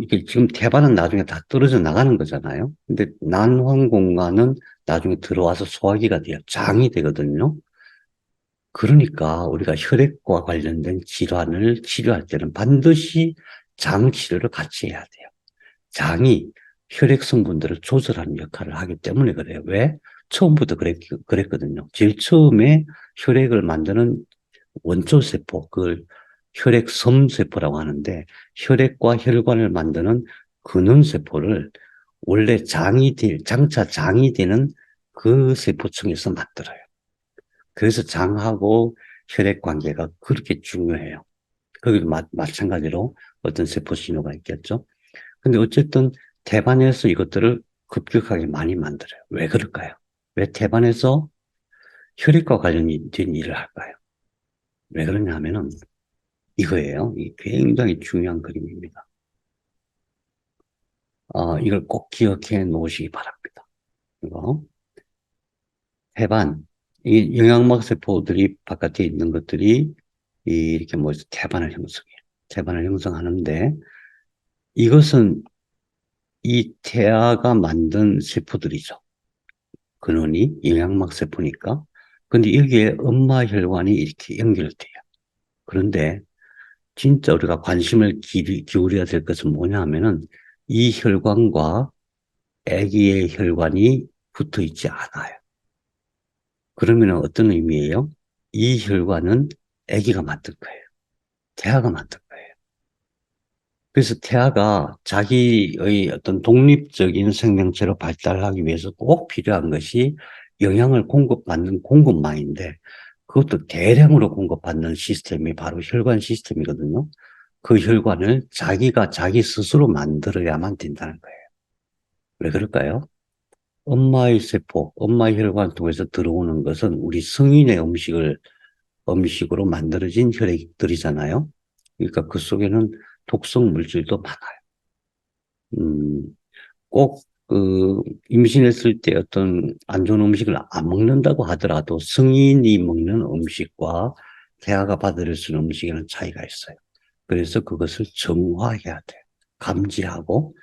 이게 지금 태반은 나중에 다 떨어져 나가는 거잖아요. 근데 난황 공간은 나중에 들어와서 소화기가 돼요. 장이 되거든요. 그러니까 우리가 혈액과 관련된 질환을 치료할 때는 반드시 장 치료를 같이 해야 돼요. 장이 혈액 성분들을 조절하는 역할을 하기 때문에 그래요. 왜? 처음부터 그랬거든요. 제일 처음에 혈액을 만드는 원초세포, 그걸 혈액섬세포라고 하는데, 혈액과 혈관을 만드는 근원세포를 원래 장차 장이 되는 그 세포층에서 만들어요. 그래서 장하고 혈액 관계가 그렇게 중요해요. 거기도 마찬가지로 어떤 세포 신호가 있겠죠. 근데 어쨌든 태반에서 이것들을 급격하게 많이 만들어요. 왜 그럴까요? 왜 태반에서 혈액과 관련된 일을 할까요? 왜 그러냐 하면은 이거예요. 이 굉장히 중요한 그림입니다. 이걸 꼭 기억해 놓으시기 바랍니다. 이거. 태반. 이 영양막 세포들이 바깥에 있는 것들이 이렇게 모여서 태반을 형성해요. 태반을 형성하는데 이것은 이 태아가 만든 세포들이죠. 근원이 영양막 세포니까. 근데 여기에 엄마 혈관이 이렇게 연결돼요. 그런데 진짜 우리가 관심을 기울여야 될 것은 뭐냐 하면은 이 혈관과 아기의 혈관이 붙어 있지 않아요. 그러면 어떤 의미예요? 이 혈관은 아기가 만든 거예요. 태아가 만든 거예요. 그래서 태아가 자기의 어떤 독립적인 생명체로 발달하기 위해서 꼭 필요한 것이 영양을 공급받는 공급망인데 그것도 대량으로 공급받는 시스템이 바로 혈관 시스템이거든요. 그 혈관을 자기가 자기 스스로 만들어야만 된다는 거예요. 왜 그럴까요? 엄마의 세포, 엄마의 혈관을 통해서 들어오는 것은 우리 성인의 음식으로 만들어진 혈액들이잖아요. 그러니까 그 속에는 독성 물질도 많아요. 음, 꼭, 임신했을 때 어떤 안 좋은 음식을 안 먹는다고 하더라도 성인이 먹는 음식과 태아가 받아들일 수 있는 음식에는 차이가 있어요. 그래서 그것을 정화해야 돼요. 감지하고.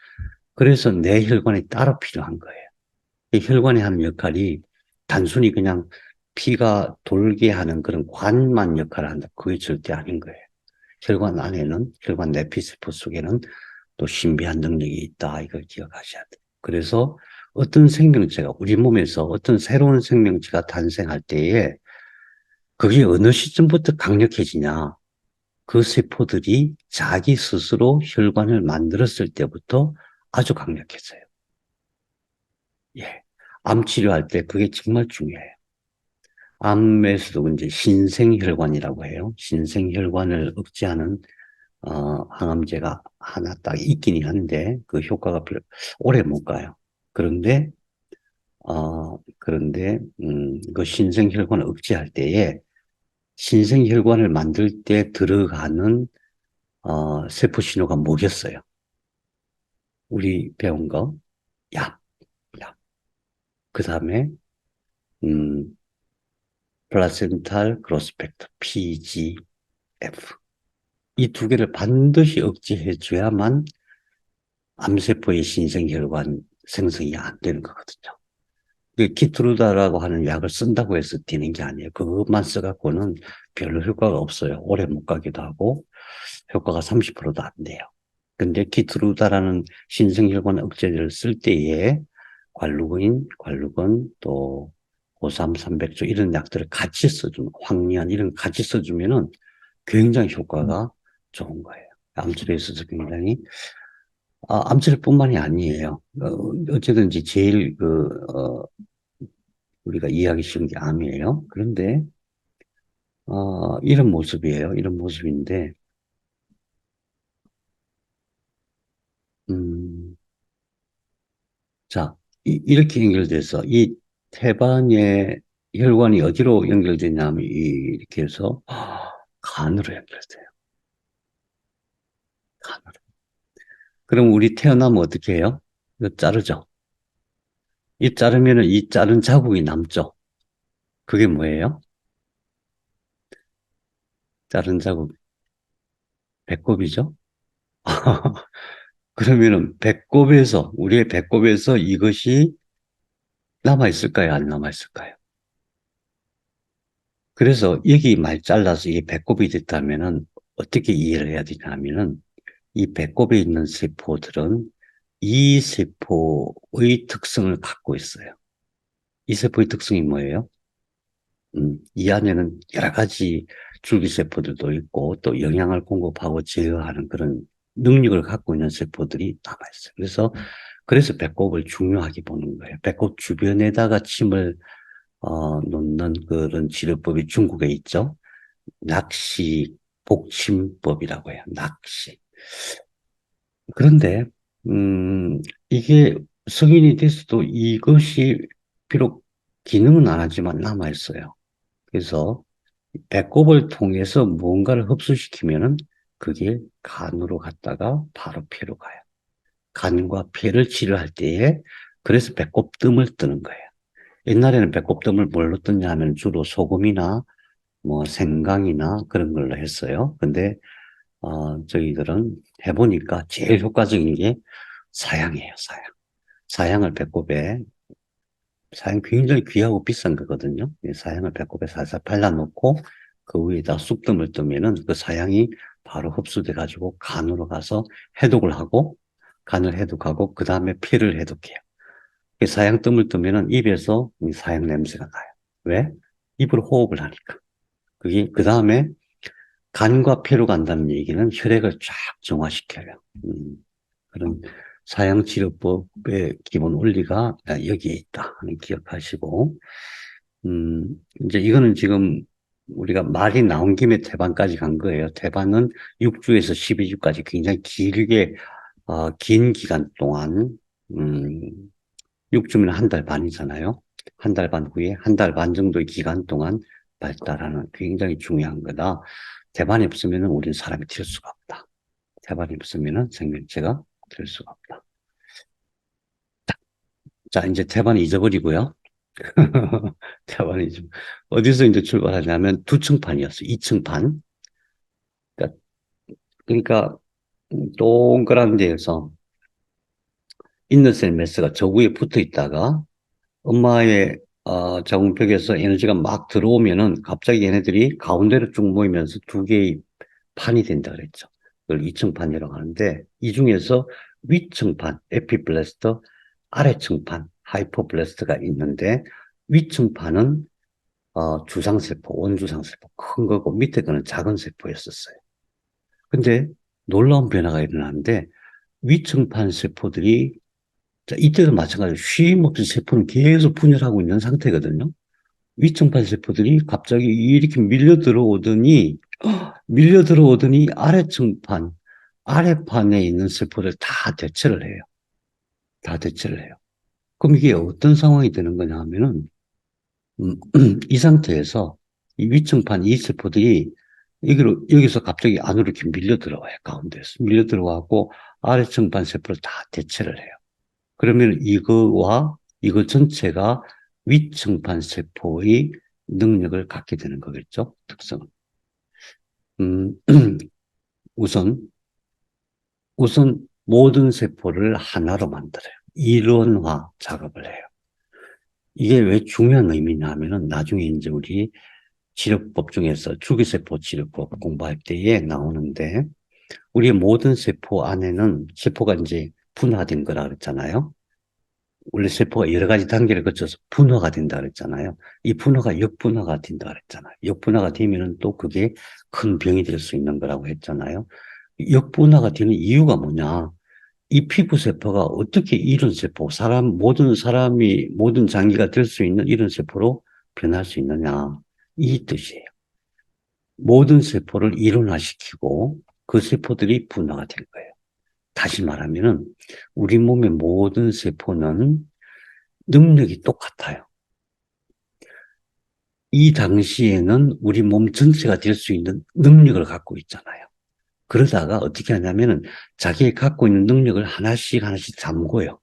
그래서 내 혈관이 따로 필요한 거예요. 이 혈관이 하는 역할이 단순히 그냥 피가 돌게 하는 그런 관만 역할을 한다. 그게 절대 아닌 거예요. 혈관 안에는, 혈관 내피세포 속에는 또 신비한 능력이 있다. 이걸 기억하셔야 돼요. 그래서 어떤 생명체가, 우리 몸에서 어떤 새로운 생명체가 탄생할 때에 그게 어느 시점부터 강력해지냐. 그 세포들이 자기 스스로 혈관을 만들었을 때부터 아주 강력해져요. 예. 암 치료할 때 그게 정말 중요해요. 암에서도 이제 신생혈관이라고 해요. 신생혈관을 억제하는 항암제가 하나 딱 있긴 한데 그 효과가 별로 오래 못 가요. 그런데 그 신생혈관을 억제할 때에 신생혈관을 만들 때 들어가는 세포 신호가 뭐겠어요? 우리 배운 거 약, 약. 그 다음에 음, 플라센탈 그로스펙터 PGF 이 두 개를 반드시 억제해 줘야만 암세포의 신생혈관 생성이 안 되는 거거든요. 키트루다라고 하는 약을 쓴다고 해서 되는 게 아니에요. 그것만 써갖고는 별로 효과가 없어요. 오래 못 가기도 하고 효과가 30%도 안 돼요. 근데 키트루다라는 신생혈관 억제제를 쓸 때에 관루근 또 고삼, 삼백조 이런 약들을 같이 써주면 황리안 이런 거 같이 써주면은 굉장히 효과가 좋은 거예요. 암치료에 있어서 굉장히 암치료뿐만이 아니에요. 어쨌든지 제일 우리가 이해하기 쉬운 게 암이에요. 그런데 이런 모습이에요. 이런 모습인데 음, 자 이렇게 연결돼서 이 태반의 혈관이 어디로 연결되냐면 이렇게 해서 간으로 연결돼요. 간으로. 그럼 우리 태어나면 어떻게 해요? 이거 자르죠. 이 자르면은 이 자른 자국이 남죠. 그게 뭐예요? 자른 자국, 배꼽이죠? 그러면은 우리의 배꼽에서 이것이 남아있을까요? 안 남아있을까요? 그래서 여기 말 잘라서 이게 배꼽이 됐다면은 어떻게 이해를 해야 되냐 하면은 이 배꼽에 있는 세포들은 이 세포의 특성을 갖고 있어요. 이 세포의 특성이 뭐예요? 이 안에는 여러 가지 줄기세포들도 있고 또 영양을 공급하고 제어하는 그런 능력을 갖고 있는 세포들이 남아있어요. 그래서 배꼽을 중요하게 보는 거예요. 배꼽 주변에다가 침을 놓는 그런 치료법이 중국에 있죠. 낚시 복침법이라고 해요. 낚시. 그런데 이게 성인이 돼서도 이것이 비록 기능은 안 하지만 남아있어요. 그래서 배꼽을 통해서 무언가를 흡수시키면은 그게 간으로 갔다가 바로 폐로 가요. 간과 폐를 치료할 때에 그래서 배꼽뜸을 뜨는 거예요. 옛날에는 배꼽뜸을 뭘로 떴냐 하면 주로 소금이나 뭐 생강이나 그런 걸로 했어요. 근데 저희들은 해보니까 제일 효과적인 게 사양이에요, 사양. 사양을 배꼽에 사양 굉장히 귀하고 비싼 거거든요. 이 사양을 배꼽에 살살 발라놓고 그 위에다 쑥뜸을 뜨면은 그 사양이 바로 흡수돼 가지고 간으로 가서 해독을 하고 간을 해독하고 그 다음에 피를 해독해요. 이 사양뜸을 뜨면은 입에서 이 사양 냄새가 나요. 왜? 입으로 호흡을 하니까. 그게 그 다음에 간과 폐로 간다는 얘기는 혈액을 쫙 정화시켜요. 그런 사양치료법의 기본 원리가 여기에 있다 하는 기억하시고, 이제 이거는 지금 우리가 말이 나온 김에 태반까지 간 거예요. 태반은 6주에서 12주까지 굉장히 길게, 긴 기간 동안, 6주면 한 달 반이잖아요. 한 달 반 후에 한 달 반 정도의 기간 동안 발달하는 굉장히 중요한 거다. 태반이 없으면 우리는 사람이 될 수가 없다. 태반이 없으면 생명체가 될 수가 없다. 자, 이제 태반을 잊어버리고요. 태반이 좀, 어디서 이제 출발하냐면 두 층판이었어요. 2층판. 그러니까, 동그란 데에서 인너셀 매스가 저 위에 붙어 있다가 엄마의 자궁벽에서 에너지가 막 들어오면은 갑자기 얘네들이 가운데로 쭉 모이면서 두 개의 판이 된다 그랬죠. 그걸 이층판이라고 하는데 이 중에서 위층판, 에피블래스터, 아래층판, 하이포블래스터가 있는데 위층판은 주상세포, 원주상세포 큰 거고 밑에 거는 작은 세포였었어요. 근데 놀라운 변화가 일어나는데 위층판 세포들이 자, 이때도 마찬가지로 쉼 없이 세포는 계속 분열하고 있는 상태거든요. 위층판 세포들이 갑자기 이렇게 밀려 들어오더니 아래층판, 아래판에 있는 세포를 다 대체를 해요. 다 대체를 해요. 그럼 이게 어떤 상황이 되는 거냐 하면은, 이 상태에서 이 위층판 이 세포들이 여기서 갑자기 안으로 이렇게 밀려 들어와요. 가운데에서. 밀려 들어가고 아래층판 세포를 다 대체를 해요. 그러면 이거 전체가 위층판 세포의 능력을 갖게 되는 거겠죠? 특성은. 음, 우선 모든 세포를 하나로 만들어요. 이론화 작업을 해요. 이게 왜 중요한 의미냐 하면은 나중에 이제 우리 치료법 중에서 주기세포 치료법 공부할 때에 나오는데 우리의 모든 세포 안에는 세포가 이제 분화된 거라 그랬잖아요. 원래 세포가 여러 가지 단계를 거쳐서 분화가 된다 그랬잖아요. 이 분화가 역분화가 된다 그랬잖아요. 역분화가 되면은 또 그게 큰 병이 될 수 있는 거라고 했잖아요. 역분화가 되는 이유가 뭐냐? 이 피부 세포가 어떻게 이런 세포, 모든 사람이, 모든 장기가 될 수 있는 이런 세포로 변할 수 있느냐. 이 뜻이에요. 모든 세포를 일원화시키고 그 세포들이 분화가 된 거예요. 다시 말하면은 우리 몸의 모든 세포는 능력이 똑같아요. 이 당시에는 우리 몸 전체가 될 수 있는 능력을 갖고 있잖아요. 그러다가 어떻게 하냐면은 자기가 갖고 있는 능력을 하나씩 하나씩 잠궈요.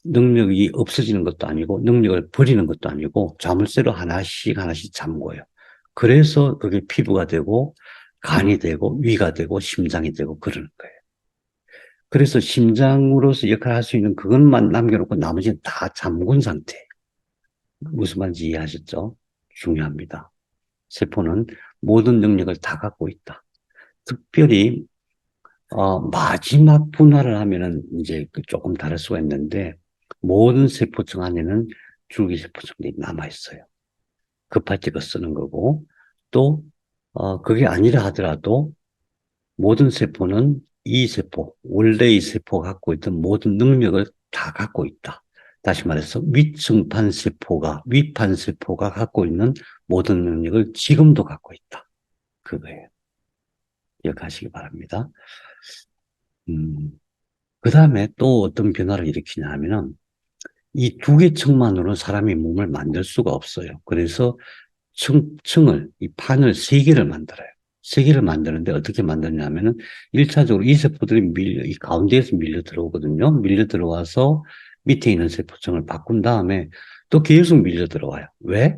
능력이 없어지는 것도 아니고 능력을 버리는 것도 아니고 자물쇠로 하나씩 하나씩 잠궈요. 그래서 그게 피부가 되고 간이 되고 위가 되고 심장이 되고 그러는 거예요. 그래서 심장으로서 역할을 할 수 있는 그것만 남겨놓고 나머지는 다 잠근 상태예요. 무슨 말인지 이해하셨죠? 중요합니다. 세포는 모든 능력을 다 갖고 있다. 특별히 마지막 분할을 하면은 이제 조금 다를 수가 있는데 모든 세포층 안에는 줄기세포층이 남아 있어요. 급할 때 그 쓰는 거고 또 그게 아니라 하더라도 모든 세포는 이 세포, 원래의 세포가 갖고 있던 모든 능력을 다 갖고 있다. 다시 말해서 위층판 세포가, 위판 세포가 갖고 있는 모든 능력을 지금도 갖고 있다. 그거예요. 기억하시기 바랍니다. 그 다음에 또 어떤 변화를 일으키냐 하면은 이 두 개 층만으로는 사람이 몸을 만들 수가 없어요. 그래서 이 판을 세 개를 만들어요. 세 개를 만드는데 어떻게 만드냐면은 1차적으로 이 세포들이 이 가운데에서 밀려 들어오거든요. 밀려 들어와서 밑에 있는 세포층을 바꾼 다음에 또 계속 밀려 들어와요. 왜?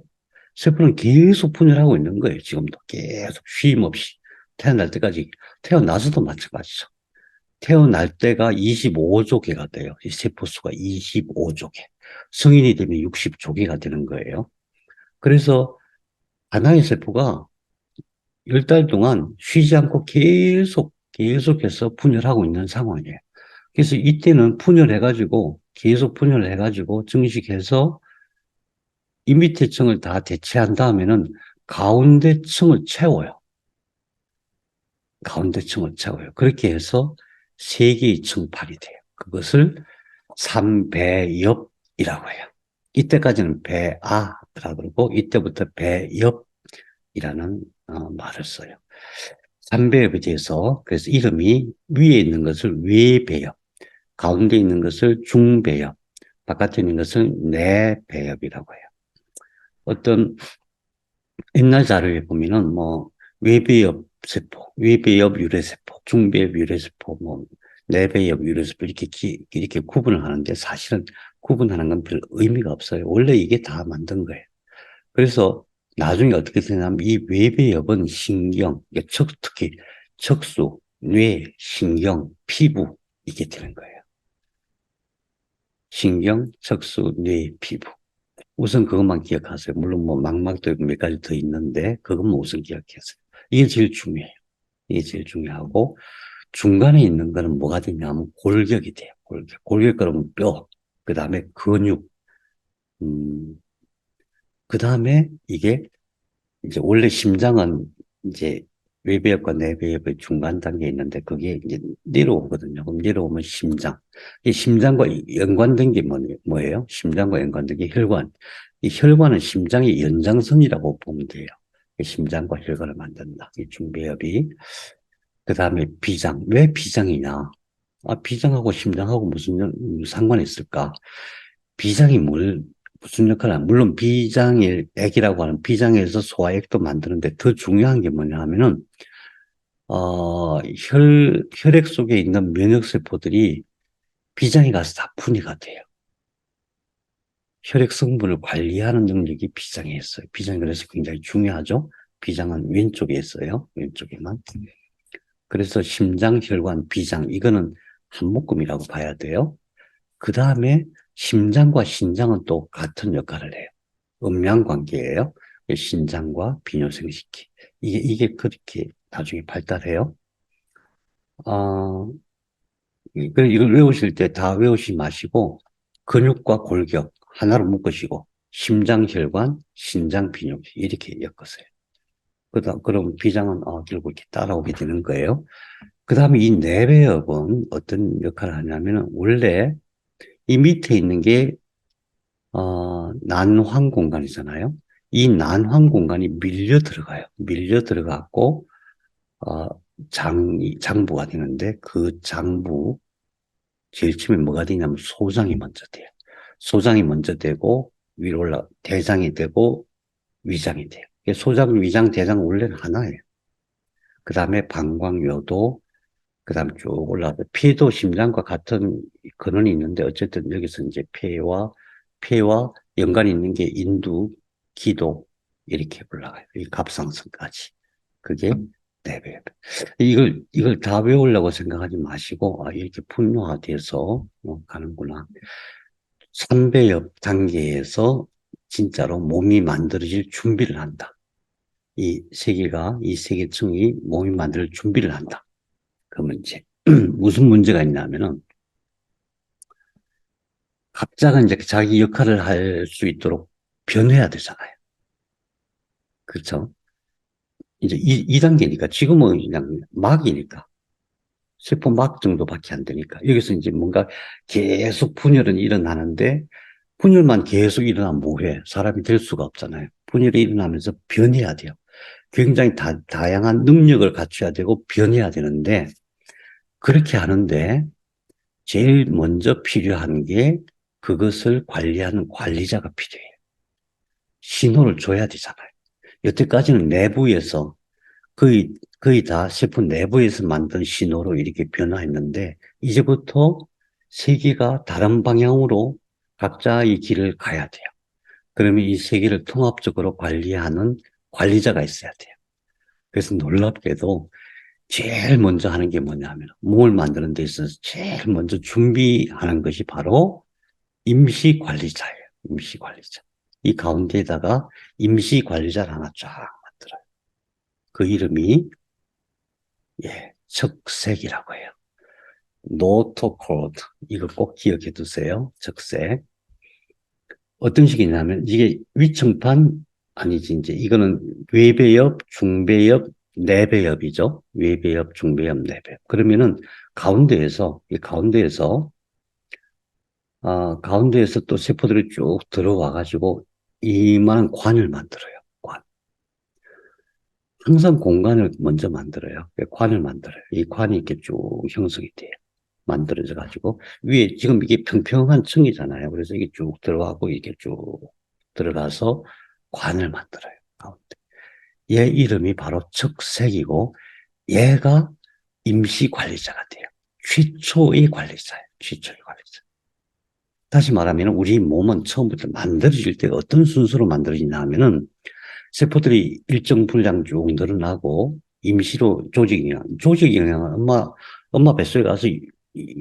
세포는 계속 분열하고 있는 거예요. 지금도 계속 쉼 없이 태어날 때까지 태어나서도 마찬가지죠. 태어날 때가 25조 개가 돼요. 이 세포수가 25조 개. 성인이 되면 60조 개가 되는 거예요. 그래서 하나의 세포가 10달 동안 쉬지 않고 계속해서 분열하고 있는 상황이에요. 그래서 이때는 계속 분열해가지고 증식해서 이 밑에 층을 다 대체한 다음에는 가운데 층을 채워요. 가운데 층을 채워요. 그렇게 해서 세 개의 층판이 돼요. 그것을 삼배엽이라고 해요. 이때까지는 배아라고 그러고 이때부터 배엽이라는 말을 써요. 삼배엽에 대해서 그래서 이름이 위에 있는 것을 외배엽, 가운데 있는 것을 중배엽, 바깥에 있는 것을 내배엽이라고 해요. 어떤 옛날 자료에 보면은 뭐 외배엽 세포, 외배엽 유래세포, 중배엽 유래세포, 뭐 내배엽 유래세포 이렇게 구분을 하는데 사실은 구분하는 건 별 의미가 없어요. 원래 이게 다 만든 거예요. 그래서 나중에 어떻게 되냐면 이 외배엽은 신경, 특히 척수, 뇌, 신경, 피부 이게 되는 거예요. 신경, 척수, 뇌, 피부. 우선 그것만 기억하세요. 물론 뭐 망막도 몇 가지 더 있는데 그것만 우선 기억하세요. 이게 제일 중요해요. 이게 제일 중요하고 중간에 있는 거는 뭐가 되냐면 골격이 돼요. 골격. 골격 그러면 뼈, 그 다음에 근육, 그 다음에 이게 이제 원래 심장은 이제 외배엽과 내배엽의 중간 단계에 있는데 그게 이제 내려오거든요. 그럼 내려오면 심장. 이 심장과 연관된 게 뭐예요? 심장과 연관된 게 혈관. 이 혈관은 심장의 연장선이라고 보면 돼요. 심장과 혈관을 만든다. 이 중배엽이. 그 다음에 비장. 왜 비장이냐? 비장하고 심장하고 무슨 상관이 있을까? 비장이 무슨 역할을 하냐. 물론 액이라고 하는 비장에서 소화액도 만드는데 더 중요한 게 뭐냐 하면은, 혈액 속에 있는 면역세포들이 비장에 가서 다 분해가 돼요. 혈액 성분을 관리하는 능력이 비장에 있어요. 비장이 그래서 굉장히 중요하죠. 비장은 왼쪽에 있어요. 왼쪽에만. 그래서 심장, 혈관, 비장, 이거는 한 묶음이라고 봐야 돼요. 그 다음에 심장과 신장은 또 같은 역할을 해요. 음양 관계예요. 신장과 비뇨생식기. 이게 그렇게 나중에 발달해요. 이걸 외우실 때 다 외우지 마시고, 근육과 골격 하나로 묶으시고, 심장, 혈관, 신장, 비뇨 이렇게 엮으세요. 그럼 비장은 결국 이렇게 따라오게 되는 거예요. 그 다음에 이 내배엽은 어떤 역할을 하냐면은, 원래 이 밑에 있는 게 난황 공간이잖아요. 이 난황 공간이 밀려 들어가요. 밀려 들어갔고, 어, 장부가 되는데, 그 장부, 제일 처음에 뭐가 되냐면 소장이 먼저 돼요. 소장이 먼저 되고, 위로 대장이 되고, 위장이 돼요. 소장, 위장, 대장 원래는 하나예요. 그 다음에 방광요도, 그 다음에 쭉 올라가고, 폐도 심장과 같은 근원이 있는데, 어쨌든 여기서 이제 폐와 연관이 있는 게 인두, 기도, 이렇게 올라가요. 이 갑상선까지. 그게 레벨. 이걸 다 외우려고 생각하지 마시고, 이렇게 분노화돼서 가는구나. 3배엽 단계에서 진짜로 몸이 만들어질 준비를 한다. 이 세계층이 몸이 만들 준비를 한다. 그 문제. 무슨 문제가 있냐면은, 각자가 이제 자기 역할을 할 수 있도록 변해야 되잖아요. 그렇죠? 이제 2단계니까, 지금은 그냥 막이니까, 세포 막 정도밖에 안 되니까, 여기서 이제 뭔가 계속 분열은 일어나는데, 분열만 계속 일어나면 뭐해? 사람이 될 수가 없잖아요. 분열이 일어나면서 변해야 돼요. 굉장히 다양한 능력을 갖춰야 되고, 변해야 되는데, 그렇게 하는데, 제일 먼저 필요한 게, 그것을 관리하는 관리자가 필요해요. 신호를 줘야 되잖아요. 여태까지는 내부에서 거의 다 세포 내부에서 만든 신호로 이렇게 변화했는데, 이제부터 세계가 다른 방향으로 각자의 길을 가야 돼요. 그러면 이 세계를 통합적으로 관리하는 관리자가 있어야 돼요. 그래서 놀랍게도 제일 먼저 하는 게 뭐냐면, 몸을 만드는 데 있어서 제일 먼저 준비하는 것이 바로 임시관리자예요. 임시관리자. 이 가운데에다가 임시관리자를 하나 쫙 만들어요. 그 이름이 적색이라고 해요. 노토코드. 이거 꼭 기억해 두세요. 적색. 어떤 식이냐면 이게 위층판 아니지 이제 이거는 외배엽, 중배엽, 내배엽이죠. 외배엽, 중배엽, 내배엽. 그러면은 이 가운데에서 가운데에서 또 세포들이 쭉 들어와가지고 이만한 관을 만들어요. 관. 항상 공간을 먼저 만들어요. 관을 만들어요. 이 관이 이렇게 쭉 형성이 돼요. 만들어져 가지고 위에 지금 이게 평평한 층이잖아요. 그래서 이게 쭉 들어가고 이게 쭉 들어가서 관을 만들어요. 가운데. 얘 이름이 바로 척색이고 얘가 임시 관리자가 돼요. 최초의 관리자예요. 최초의 관리자. 다시 말하면 우리 몸은 처음부터 만들어질 때 어떤 순서로 만들어지냐 하면은 세포들이 일정 분량 쭉 늘어나고 임시로 조직 영양은 엄마 뱃속에 가서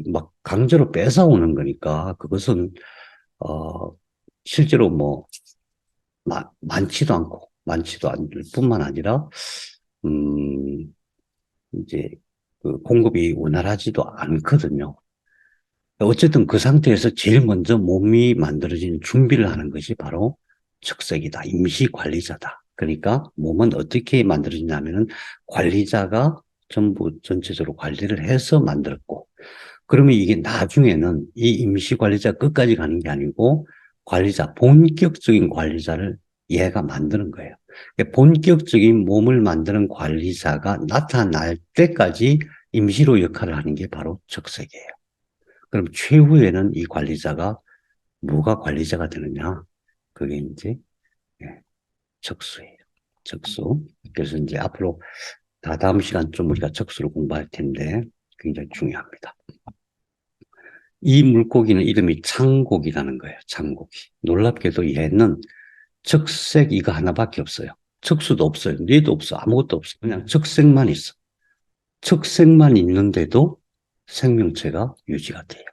막 강제로 뺏어오는 거니까 그것은, 어, 실제로 뭐, 많지도 않을 뿐만 아니라, 음, 이제 그 공급이 원활하지도 않거든요. 어쨌든 그 상태에서 제일 먼저 몸이 만들어지는 준비를 하는 것이 바로 척색이다. 임시 관리자다. 그러니까 몸은 어떻게 만들어지냐면은 관리자가 전부 전체적으로 관리를 해서 만들었고, 그러면 이게 나중에는 이 임시 관리자 끝까지 가는 게 아니고 본격적인 관리자를 얘가 만드는 거예요. 그러니까 본격적인 몸을 만드는 관리자가 나타날 때까지 임시로 역할을 하는 게 바로 척색이에요. 그럼 최후에는 이 관리자가 뭐가 관리자가 되느냐? 그게 이제 예, 척수예요. 척수. 그래서 이제 앞으로 다음 시간 좀 우리가 척수를 공부할 텐데 굉장히 중요합니다. 이 물고기는 이름이 창고기라는 거예요. 창고기. 놀랍게도 얘는 척색 이거 하나밖에 없어요. 척수도 없어요. 뇌도 없어. 아무것도 없어. 그냥 척색만 있어. 척색만 있는데도 생명체가 유지가 돼요.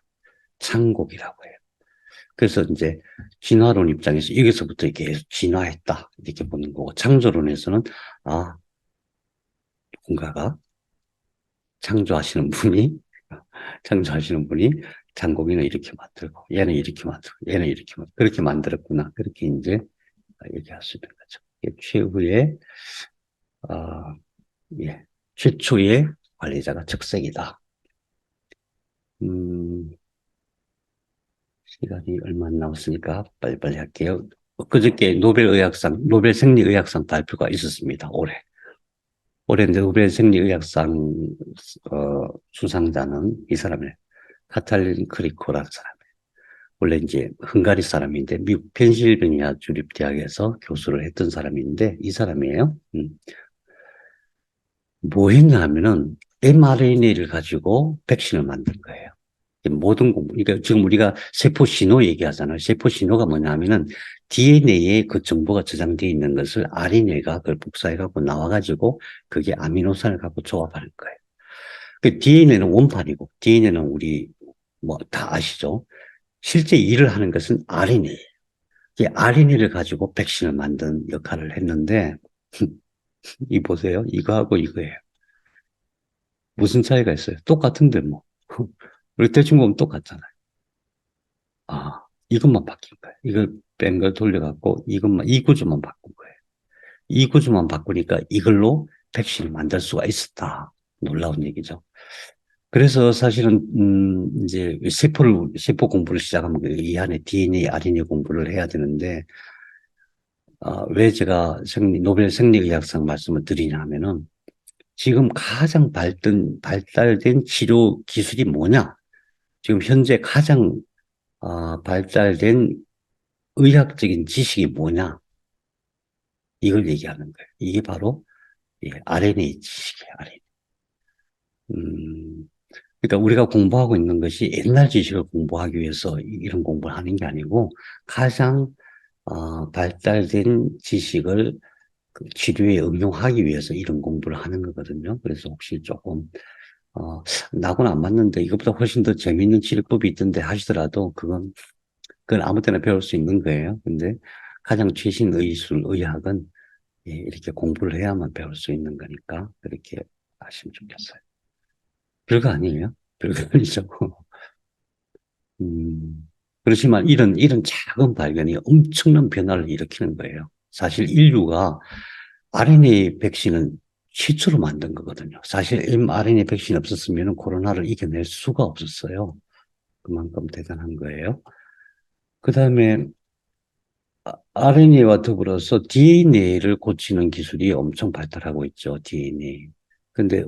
창고기라고 해요. 그래서 이제 진화론 입장에서 여기서부터 이렇게 진화했다 이렇게 보는 거고, 창조론에서는 아 뭔가가 창조하시는 분이 창조하시는 분이 장고기는 이렇게 만들고 얘는 이렇게 만들고 얘는 이렇게 만들고 그렇게 만들었구나, 그렇게 이제 얘기할 수 있는 거죠. 최후의 아, 예, 최초의 관리자가 척색이다. 음, 시간이 얼마 안 남았으니까 빨리빨리 할게요. 그저께 노벨 생리의학상 발표가 있었습니다. 올해 노벨 생리의학상 수상자는 이 사람이에요. 카탈린 크리코라는 사람이에요. 원래 이제 헝가리 사람인데 미국 펜실베니아 주립대학에서 교수를 했던 사람인데 이 사람이에요. 뭐 했냐 하면은 mRNA를 가지고 백신을 만든 거예요. 모든 공부, 그러니까 지금 우리가 세포 신호 얘기하잖아요. 세포 신호가 뭐냐 하면은 DNA에 그 정보가 저장되어 있는 것을 RNA가 그걸 복사해갖고 나와가지고 그게 아미노산을 갖고 조합하는 거예요. 그 DNA는 원판이고, DNA는 우리 뭐 다 아시죠? 실제 일을 하는 것은 RNA예요. 이 RNA를 가지고 백신을 만든 역할을 했는데, 이 보세요. 이거하고 이거예요. 무슨 차이가 있어요? 똑같은데 뭐. 우리 대충 보면 똑같잖아요. 이것만 바뀐 거예요. 이걸 뺀 걸 돌려갖고 이 구조만 바꾼 거예요. 이 구조만 바꾸니까 이걸로 백신을 만들 수가 있었다. 놀라운 얘기죠. 그래서 사실은, 이제 세포 공부를 시작하면 이 안에 DNA, RNA 공부를 해야 되는데, 왜 제가 노벨 생리의학상 말씀을 드리냐 하면은, 지금 가장 발달된 치료 기술이 뭐냐? 지금 현재 가장 발달된 의학적인 지식이 뭐냐? 이걸 얘기하는 거예요. 이게 바로 RNA 지식이에요, RNA. 그러니까 우리가 공부하고 있는 것이 옛날 지식을 공부하기 위해서 이런 공부를 하는 게 아니고 가장 발달된 지식을 그 치료에 응용하기 위해서 이런 공부를 하는 거거든요. 그래서 혹시 조금 나하고는 안 맞는데 이것보다 훨씬 더 재미있는 치료법이 있던데 하시더라도 그건 아무 때나 배울 수 있는 거예요. 근데 가장 최신 의학은 이렇게 공부를 해야만 배울 수 있는 거니까 그렇게 아시면 좋겠어요. 별거 아니에요. 별거 아니죠. 그렇지만 이런 작은 발견이 엄청난 변화를 일으키는 거예요. 사실 인류가 RNA 백신은 최초로 만든 거거든요. 사실 mRNA 백신이 없었으면 코로나를 이겨낼 수가 없었어요. 그만큼 대단한 거예요. 그다음에 RNA와 더불어서 DNA를 고치는 기술이 엄청 발달하고 있죠. DNA. 근데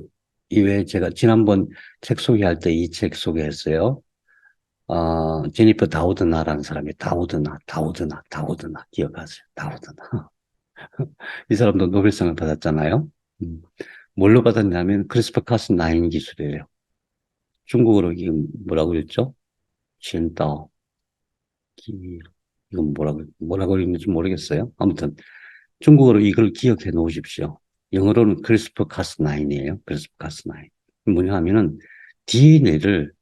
이외에 제가 지난번 책 소개할 때 이 책 소개했어요. 제니퍼 다우드나라는 사람이 다우드나 기억하세요? 다우드나. 이 사람도 노벨상을 받았잖아요. 음. 뭘로 받았냐면 크리스퍼 카스 9 기술이에요. 중국어로 이게 뭐라고 그랬죠? 첸다오. 이건 뭐라고 읽는지 모르겠어요. 아무튼 중국어로 이걸 기억해 놓으십시오. 영어로는 크리스퍼 카스9이에요. 크리스퍼 카스9. 뭐냐 하면은 DNA를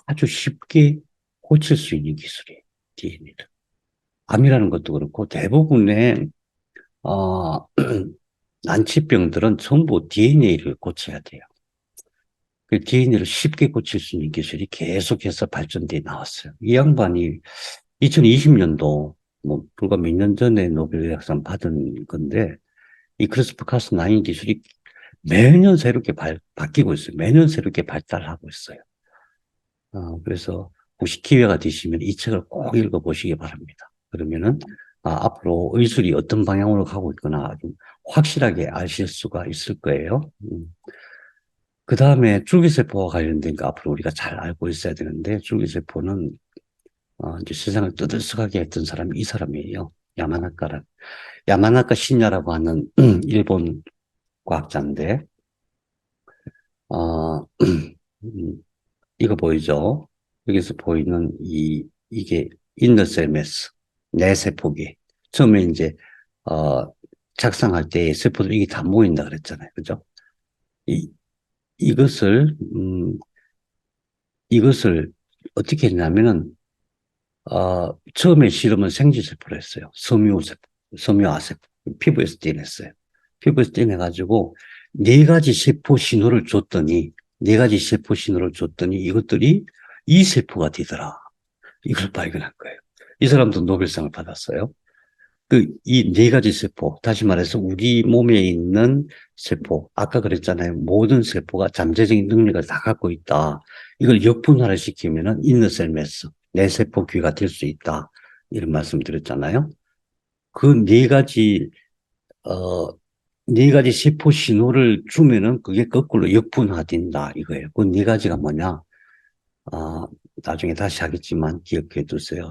아주 쉽게 고칠 수 있는 기술이에요. DNA를. 암이라는 것도 그렇고 대부분의 난치병들은 전부 DNA를 고쳐야 돼요. 그 DNA를 쉽게 고칠 수 있는 기술이 계속해서 발전돼 나왔어요. 이 양반이 2020년도 뭐 불과 몇 년 전에 노벨의학상 받은 건데 이 크리스퍼 카스9 기술이 매년 새롭게 바뀌고 있어요. 매년 새롭게 발달하고 있어요. 그래서 혹시 기회가 되시면 이 책을 꼭 읽어보시기 바랍니다. 그러면은 앞으로 의술이 어떤 방향으로 가고 있거나 좀 확실하게 아실 수가 있을 거예요. 그 다음에 줄기세포와 관련된 거 앞으로 우리가 잘 알고 있어야 되는데 줄기세포는 이제 세상을 떠들썩하게 했던 사람이 이 사람이에요. 야마나카 신야라고 하는 일본 과학자인데, 어, 이거 보이죠? 여기서 보이는 이게 인너셀 매스, 내세포계. 처음에 이제, 어, 작상할 때 세포들 이게 다 모인다 그랬잖아요. 그죠? 이, 이것을, 이것을 어떻게 했냐면은, 처음에 실험은 생쥐세포로 했어요. 섬유세포, 섬유아세포. 피부에서 떼냈어요. 피부에서 떼내가지고, 네 가지 세포 신호를 줬더니, 네 가지 세포 신호를 줬더니 이것들이 이 세포가 되더라. 이걸 발견한 거예요. 이 사람도 노벨상을 받았어요. 이 네 가지 세포, 다시 말해서 우리 몸에 있는 세포, 아까 그랬잖아요. 모든 세포가 잠재적인 능력을 다 갖고 있다. 이걸 역분화를 시키면은 인너셀 매스, 내세포 귀가 될 수 있다. 이런 말씀 드렸잖아요. 그 네 가지, 어, 네 가지 세포 신호를 주면은 그게 거꾸로 역분화된다. 이거예요. 그 네 가지가 뭐냐? 아, 나중에 다시 하겠지만 기억해 두세요.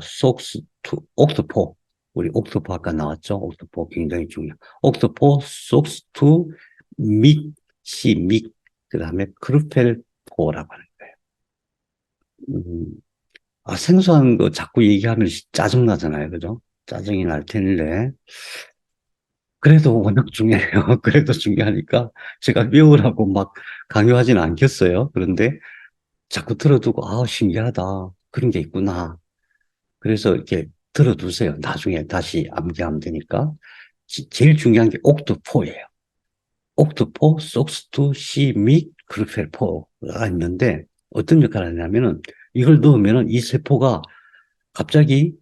옥토포. 우리 옥토포 아까 나왔죠? 옥토포 굉장히 중요해요. 옥토포, 속스투, 그 다음에 크루펠포라고 하는 거예요. 생소한 거 자꾸 얘기하면 짜증나잖아요. 그죠? 짜증이 날 텐데. 그래도 워낙 중요해요. 그래도 중요하니까 제가 외우라고 막 강요하지는 않겠어요. 그런데 자꾸 들어두고, 신기하다. 그런 게 있구나. 그래서 이렇게 들어두세요. 나중에 다시 암기하면 되니까. 제일 중요한 게 옥토포예요. 옥토포, 속스투, 시, 및, 크루펠포가 있는데 어떤 역할을 하냐면은 이걸 넣으면은 이 세포가 갑자기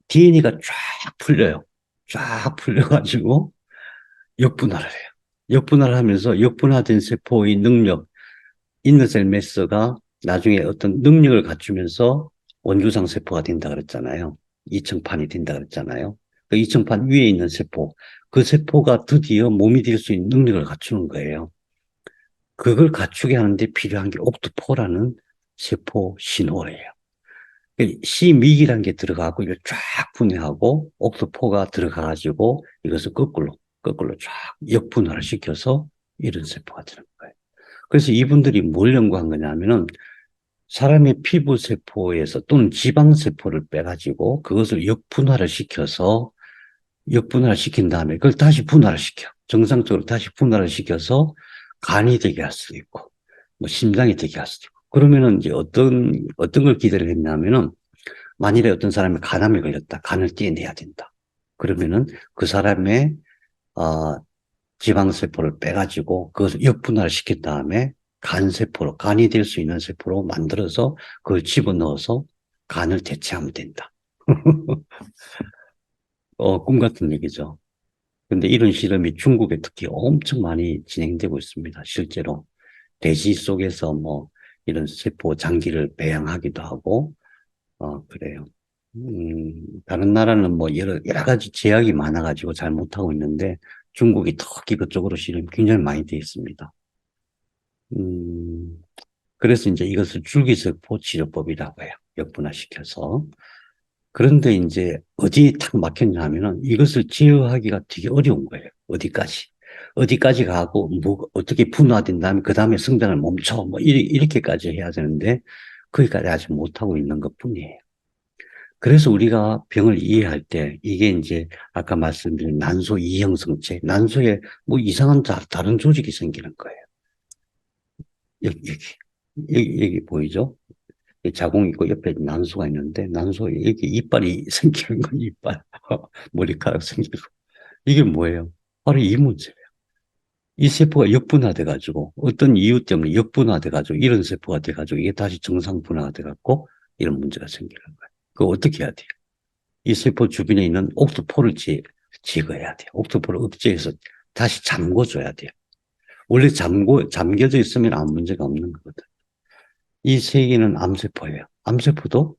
DNA가 쫙 풀려요. 쫙 풀려가지고 역분화를 해요. 역분화를 하면서 역분화된 세포의 능력, 인너셀 매스가 나중에 어떤 능력을 갖추면서 원주상 세포가 된다 그랬잖아요. 이층판이 된다 그랬잖아요. 그 이층판 위에 있는 세포, 그 세포가 드디어 몸이 될 수 있는 능력을 갖추는 거예요. 그걸 갖추게 하는데 필요한 게 옥토포라는 세포 신호예요. 시믹이라는 게 들어가고 이걸 쫙 분해하고 옥토포가 들어가가지고 이것을 거꾸로 쫙 역분화를 시켜서 이런 세포가 되는 거예요. 그래서 이분들이 뭘 연구한 거냐면은 사람의 피부 세포에서 또는 지방 세포를 빼가지고 그것을 역분화를 시킨 다음에 그걸 다시 분화를 시켜. 정상적으로 다시 분화를 시켜서 간이 되게 할 수도 있고, 뭐 심장이 되게 할 수도 있고. 그러면은 이제 어떤 걸 기대를 했냐면은 만일에 어떤 사람이 간암에 걸렸다. 간을 떼내야 된다. 그러면은 그 사람의, 어, 지방세포를 빼가지고 그것을 역분화를 시킨 다음에 간이 될 수 있는 세포로 만들어서 그걸 집어넣어서 간을 대체하면 된다. 꿈 같은 얘기죠. 근데 이런 실험이 중국에 특히 엄청 많이 진행되고 있습니다. 실제로. 돼지 속에서 뭐 이런 세포 장기를 배양하기도 하고, 그래요. 다른 나라는 뭐 여러 가지 제약이 많아가지고 잘 못하고 있는데 중국이 특히 그쪽으로 실험 굉장히 많이 돼 있습니다. 음, 그래서 이제 이것을 줄기세포 치료법이라고 해요. 역분화시켜서. 그런데 이제 어디 탁 막혔냐 하면은 이것을 제어하기가 되게 어려운 거예요. 어디까지. 어디까지 가고, 뭐, 어떻게 분화된 다음에 그 다음에 성장을 멈춰. 뭐, 이렇게까지 해야 되는데, 거기까지 아직 못하고 있는 것 뿐이에요. 그래서 우리가 병을 이해할 때, 이게 이제 아까 말씀드린 난소 이형성체, 난소에 뭐 이상한 다른 조직이 생기는 거예요. 여기 보이죠? 자궁이 있고 옆에 난소가 있는데 난소에 이렇게 이빨이 생기는 건 이빨 머리카락 생기고 이게 뭐예요? 바로 이 문제예요. 이 세포가 역분화돼 가지고 어떤 이유 때문에 역분화돼 가지고 이런 세포가 돼 가지고 이게 다시 정상 분화가 돼 갖고 이런 문제가 생기는 거예요. 그거 어떻게 해야 돼요? 이 세포 주변에 있는 옥토포를 제거해야 돼요. 옥토포를 억제해서 다시 잠궈줘야 돼요. 원래 잠겨져 있으면 아무 문제가 없는 거거든. 이 세 개는 암세포예요. 암세포도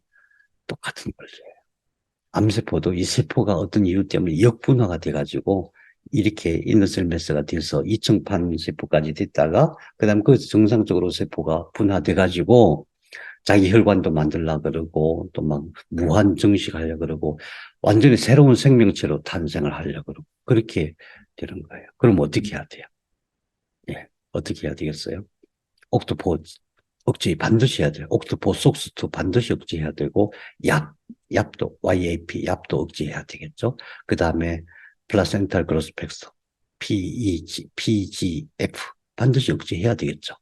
똑같은 걸요. 암세포도 이 세포가 어떤 이유 때문에 역분화가 돼가지고 이렇게 이너셀 메스가 돼서 이층판 세포까지 됐다가 그다음 그 정상적으로 세포가 분화돼가지고 자기 혈관도 만들라 그러고 또 막 무한 증식하려 그러고 완전히 새로운 생명체로 탄생을 하려 그러고 그렇게 되는 거예요. 그럼 어떻게 해야 돼요? 예, 어떻게 해야 되겠어요? 옥토포 억제 반드시 해야 돼요. 옥토포 속스도 반드시 억제해야 되고 얍도 YAP 얍도 억제해야 되겠죠. 그 다음에 플라센탈 그로스 팩터 PGF 반드시 억제해야 되겠죠.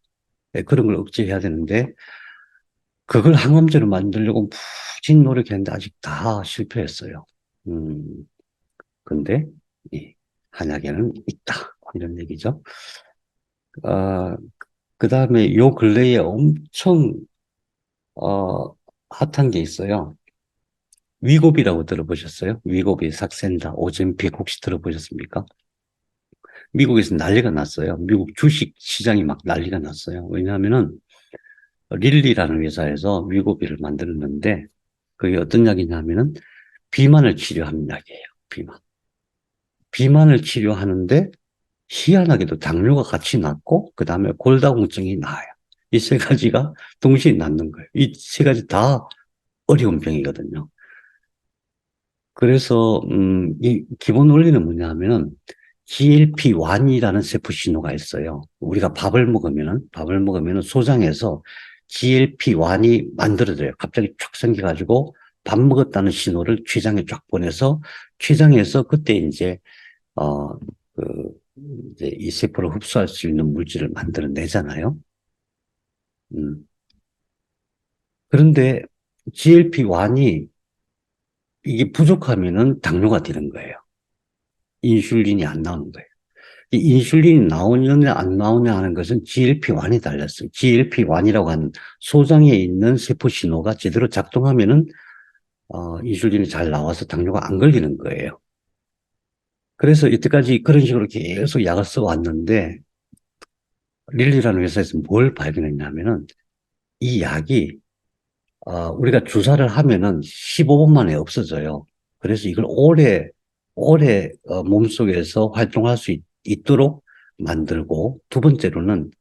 네, 그런 걸 억제해야 되는데 그걸 항암제로 만들려고 무진 노력했는데 아직 다 실패했어요. 근데 이 한약에는 있다 이런 얘기죠. 아, 그 다음에 요 근래에 엄청 핫한 게 있어요. 위고비라고 들어보셨어요? 위고비, 삭센다, 오젬픽 혹시 들어보셨습니까? 미국에서 난리가 났어요. 미국 주식 시장이 막 난리가 났어요. 왜냐하면은 릴리라는 회사에서 위고비를 만들었는데 그게 어떤 약이냐면은 비만을 치료하는 약이에요. 비만. 비만을 치료하는데 희한하게도 당뇨가 같이 낫고 그 다음에 골다공증이 나아요. 이 세 가지가 동시에 낫는 거예요. 이 세 가지 다 어려운 병이거든요. 그래서 이 기본 원리는 뭐냐 하면은 GLP-1이라는 세포 신호가 있어요. 우리가 밥을 먹으면은 소장에서 GLP-1이 만들어져요. 갑자기 쫙 생겨가지고 밥 먹었다는 신호를 췌장에 쫙 보내서 췌장에서 그때 이제 어, 그 이제 이 세포를 흡수할 수 있는 물질을 만들어내잖아요. 음. 그런데 GLP-1이 이게 부족하면은 당뇨가 되는 거예요. 인슐린이 안 나오는 거예요. 이 인슐린이 나오느냐 안 나오냐 하는 것은 GLP-1이 달렸어요. GLP-1이라고 하는 소장에 있는 세포 신호가 제대로 작동하면은 인슐린이 잘 나와서 당뇨가 안 걸리는 거예요. 그래서 이때까지 그런 식으로 계속 약을 써왔는데 릴리라는 회사에서 뭘 발견했냐면은 이 약이 우리가 주사를 하면은 15분 만에 없어져요. 그래서 이걸 오래 몸속에서 활동할 수 있도록 만들고 두 번째로는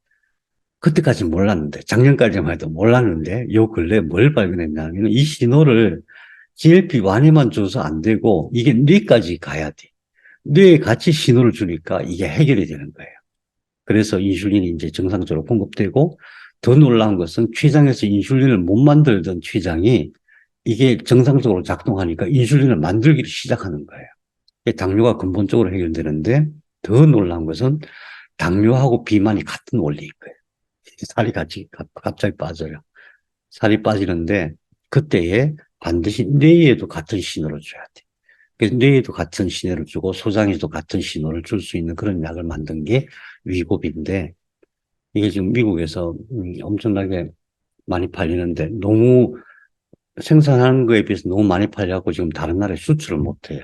그때까지 몰랐는데 작년까지만 해도 몰랐는데 요 근래 뭘 발견했냐면 이 신호를 GLP-1에만 줘서 안 되고 이게 뇌까지 가야 돼. 뇌에 같이 신호를 주니까 이게 해결이 되는 거예요. 그래서 인슐린이 이제 정상적으로 공급되고 더 놀라운 것은 췌장에서 인슐린을 못 만들던 췌장이 이게 정상적으로 작동하니까 인슐린을 만들기 시작하는 거예요. 당뇨가 근본적으로 해결되는데 더 놀라운 것은 당뇨하고 비만이 같은 원리인 거예요. 살이 같이 갑자기 빠져요. 살이 빠지는데 그때에 반드시 뇌에도 같은 신호를 줘야 돼. 그래서 뇌에도 같은 신호를 주고 소장에도 같은 신호를 줄 수 있는 그런 약을 만든 게 위고비인데 이게 지금 미국에서 엄청나게 많이 팔리는데 너무 생산하는 거에 비해서 너무 많이 팔려고 지금 다른 나라에 수출을 못 해요.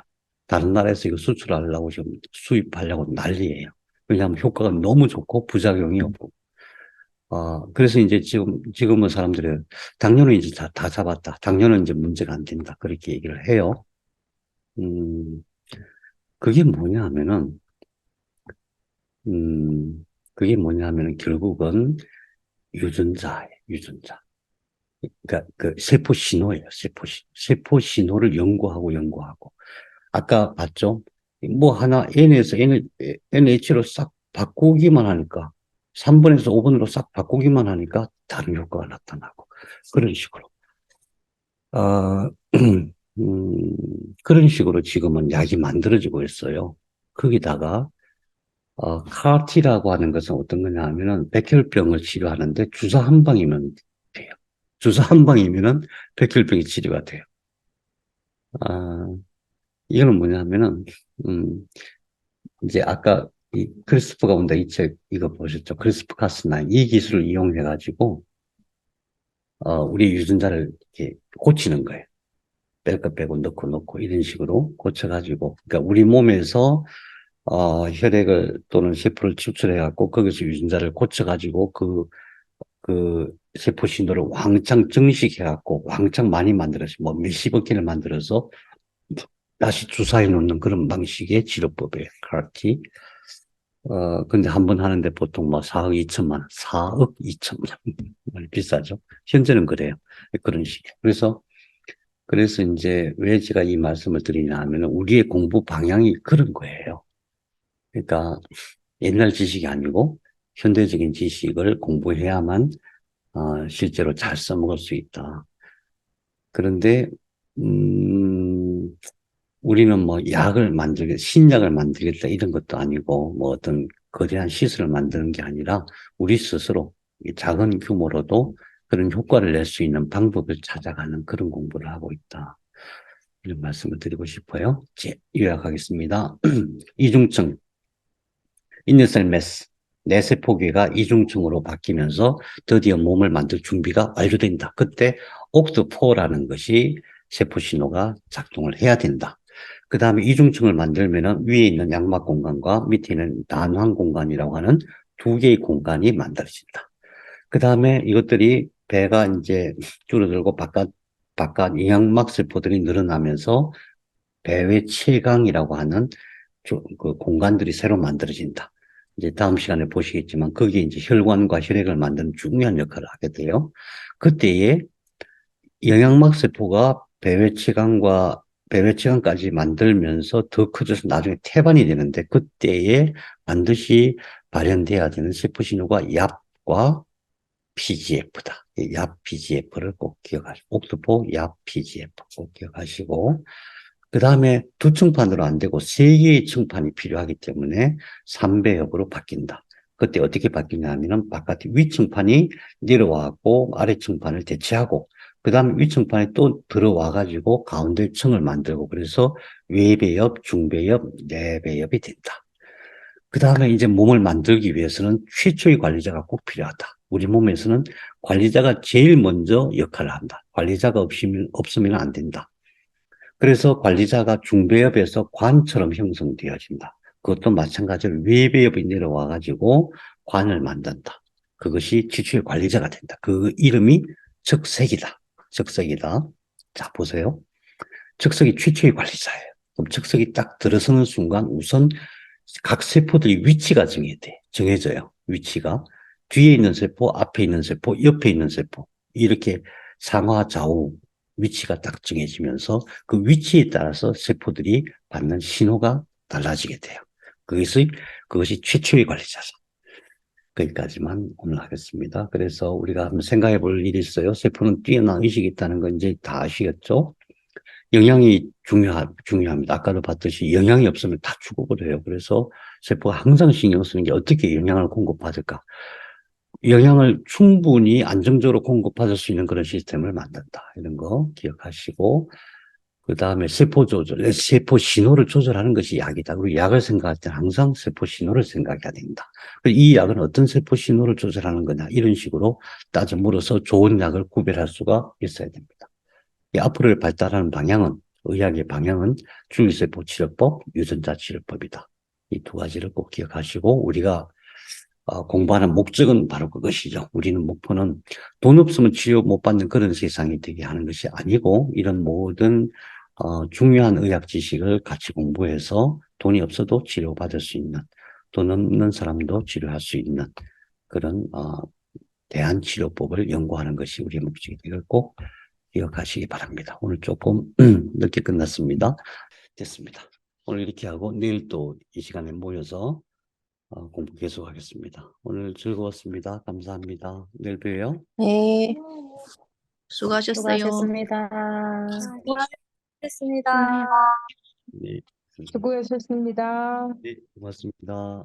다른 나라에서 이거 수출하려고 지금 수입하려고 난리예요. 왜냐하면 효과가 너무 좋고 부작용이 없고. 그래서 이제 지금은 사람들이 당뇨는 이제 다 잡았다. 당뇨는 이제 문제가 안 된다. 그렇게 얘기를 해요. 음, 그게 뭐냐 하면은, 그게 뭐냐 하면은 결국은 유전자예요, 유전자. 그러니까 그 세포 신호예요, 세포 신호를 연구하고. 아까 봤죠? 뭐 하나 N에서 NH로 싹 바꾸기만 하니까 3번에서 5번으로 싹 바꾸기만 하니까 다른 효과가 나타나고 그런 식으로 아, 음, 그런 식으로 지금은 약이 만들어지고 있어요. 거기다가 CAR-T라고 하는 것은 어떤 거냐 하면은 백혈병을 치료하는데 주사 한 방이면 돼요. 주사 한 방이면은 백혈병이 치료가 돼요. 아, 이거는 뭐냐 하면은 음, 이제 아까 이 크리스프가 온다 이 책 이거 보셨죠? 크리스프 카스9 이 기술을 이용해 가지고 우리 유전자를 이렇게 고치는 거예요. 뺄 거 빼고 넣고 이런 식으로 고쳐 가지고 그러니까 우리 몸에서 혈액을 또는 세포를 추출해 갖고 거기서 유전자를 고쳐 가지고 그 세포 신호를 왕창 증식해 갖고 왕창 많이 만들어서 뭐 몇십억 개를 만들어서 다시 주사해 놓는 그런 방식의 치료법이에요. CAR-T. 근데 한 번 하는데 보통 뭐 4억 2천만 원, 4억 2천만 원. 비싸죠. 현재는 그래요. 그런 식이에요. 그래서 이제 왜 제가 이 말씀을 드리냐 하면 우리의 공부 방향이 그런 거예요. 그러니까 옛날 지식이 아니고 현대적인 지식을 공부해야만 실제로 잘 써먹을 수 있다. 그런데 우리는 뭐 신약을 만들겠다 이런 것도 아니고 뭐 어떤 거대한 시설을 만드는 게 아니라 우리 스스로 이 작은 규모로도 그런 효과를 낼 수 있는 방법을 찾아가는 그런 공부를 하고 있다. 이런 말씀을 드리고 싶어요. 요약하겠습니다. 이중증, 인네셀메스, 뇌세포계가 이중증으로 바뀌면서 드디어 몸을 만들 준비가 완료된다. 그때 옥트4라는 것이 세포 신호가 작동을 해야 된다. 그 다음에 이중층을 만들면은 위에 있는 양막 공간과 밑에 있는 난황 공간이라고 하는 두 개의 공간이 만들어진다. 그 다음에 이것들이 배가 이제 줄어들고 바깥 이양막 세포들이 늘어나면서 배외 채광이라고 하는 그 공간들이 새로 만들어진다. 이제 다음 시간에 보시겠지만 거기에 이제 혈관과 혈액을 만드는 중요한 역할을 하게 돼요. 그때에 영양막 세포가 배회체관까지 만들면서 더 커져서 나중에 태반이 되는데 그때에 반드시 발현돼야 되는 세포 신호가 얍과 PGF다. 얍 PGF를 꼭 기억하시고 옥토포 얍 PGF 꼭 기억하시고 그 다음에 두 층판으로 안 되고 세 개의 층판이 필요하기 때문에 3배역으로 바뀐다. 그때 어떻게 바뀌냐 하면은 바깥에 위층판이 내려와갖고 아래층판을 대체하고 그 다음에 위층판이 또 들어와가지고 가운데 층을 만들고 그래서 외배엽, 중배엽, 내배엽이 된다. 그 다음에 이제 몸을 만들기 위해서는 최초의 관리자가 꼭 필요하다. 우리 몸에서는 관리자가 제일 먼저 역할을 한다. 관리자가 없으면 안 된다. 그래서 관리자가 중배엽에서 관처럼 형성되어진다. 그것도 마찬가지로 외배엽이 내려와 가지고 관을 만든다. 그것이 지출 관리자가 된다. 그 이름이 적색이다. 적색이다. 자, 보세요. 적색이 최초의 관리자예요. 그럼 적색이 딱 들어서는 순간 우선 각 세포들이 위치가 정해져요. 위치가. 뒤에 있는 세포, 앞에 있는 세포, 옆에 있는 세포. 이렇게 상하, 좌우 위치가 딱 정해지면서 그 위치에 따라서 세포들이 받는 신호가 달라지게 돼요. 그것이 최초의 관리자죠. 거기까지만 오늘 하겠습니다. 그래서 우리가 한번 생각해 볼 일이 있어요. 세포는 뛰어난 의식이 있다는 건 이제 다 아시겠죠? 영양이 중요합니다. 아까도 봤듯이 영양이 없으면 다 죽어버려요. 그래서 세포가 항상 신경 쓰는 게 어떻게 영양을 공급받을까? 영양을 충분히 안정적으로 공급받을 수 있는 그런 시스템을 만든다. 이런 거 기억하시고, 그 다음에 세포 조절, 세포 신호를 조절하는 것이 약이다. 그리고 약을 생각할 때는 항상 세포 신호를 생각해야 된다. 이 약은 어떤 세포 신호를 조절하는 거냐, 이런 식으로 따져 물어서 좋은 약을 구별할 수가 있어야 됩니다. 앞으로 발달하는 방향은, 의학의 방향은 줄기세포 치료법, 유전자 치료법이다. 이 두 가지를 꼭 기억하시고, 우리가 공부하는 목적은 바로 그것이죠. 우리는 목표는 돈 없으면 치료 못 받는 그런 세상이 되게 하는 것이 아니고, 이런 모든 중요한 의학 지식을 같이 공부해서 돈이 없어도 치료받을 수 있는, 돈 없는 사람도 치료할 수 있는 그런 대안치료법을 연구하는 것이 우리의 목적이 되고 꼭 기억하시기 바랍니다. 오늘 조금 늦게 끝났습니다. 됐습니다. 오늘 이렇게 하고 내일 또 이 시간에 모여서 공부 계속하겠습니다. 오늘 즐거웠습니다. 감사합니다. 내일 봬요. 네, 수고하셨어요. 수고하셨습니다. 수고하셨습니다. 네, 수고하셨습니다. 네, 고맙습니다.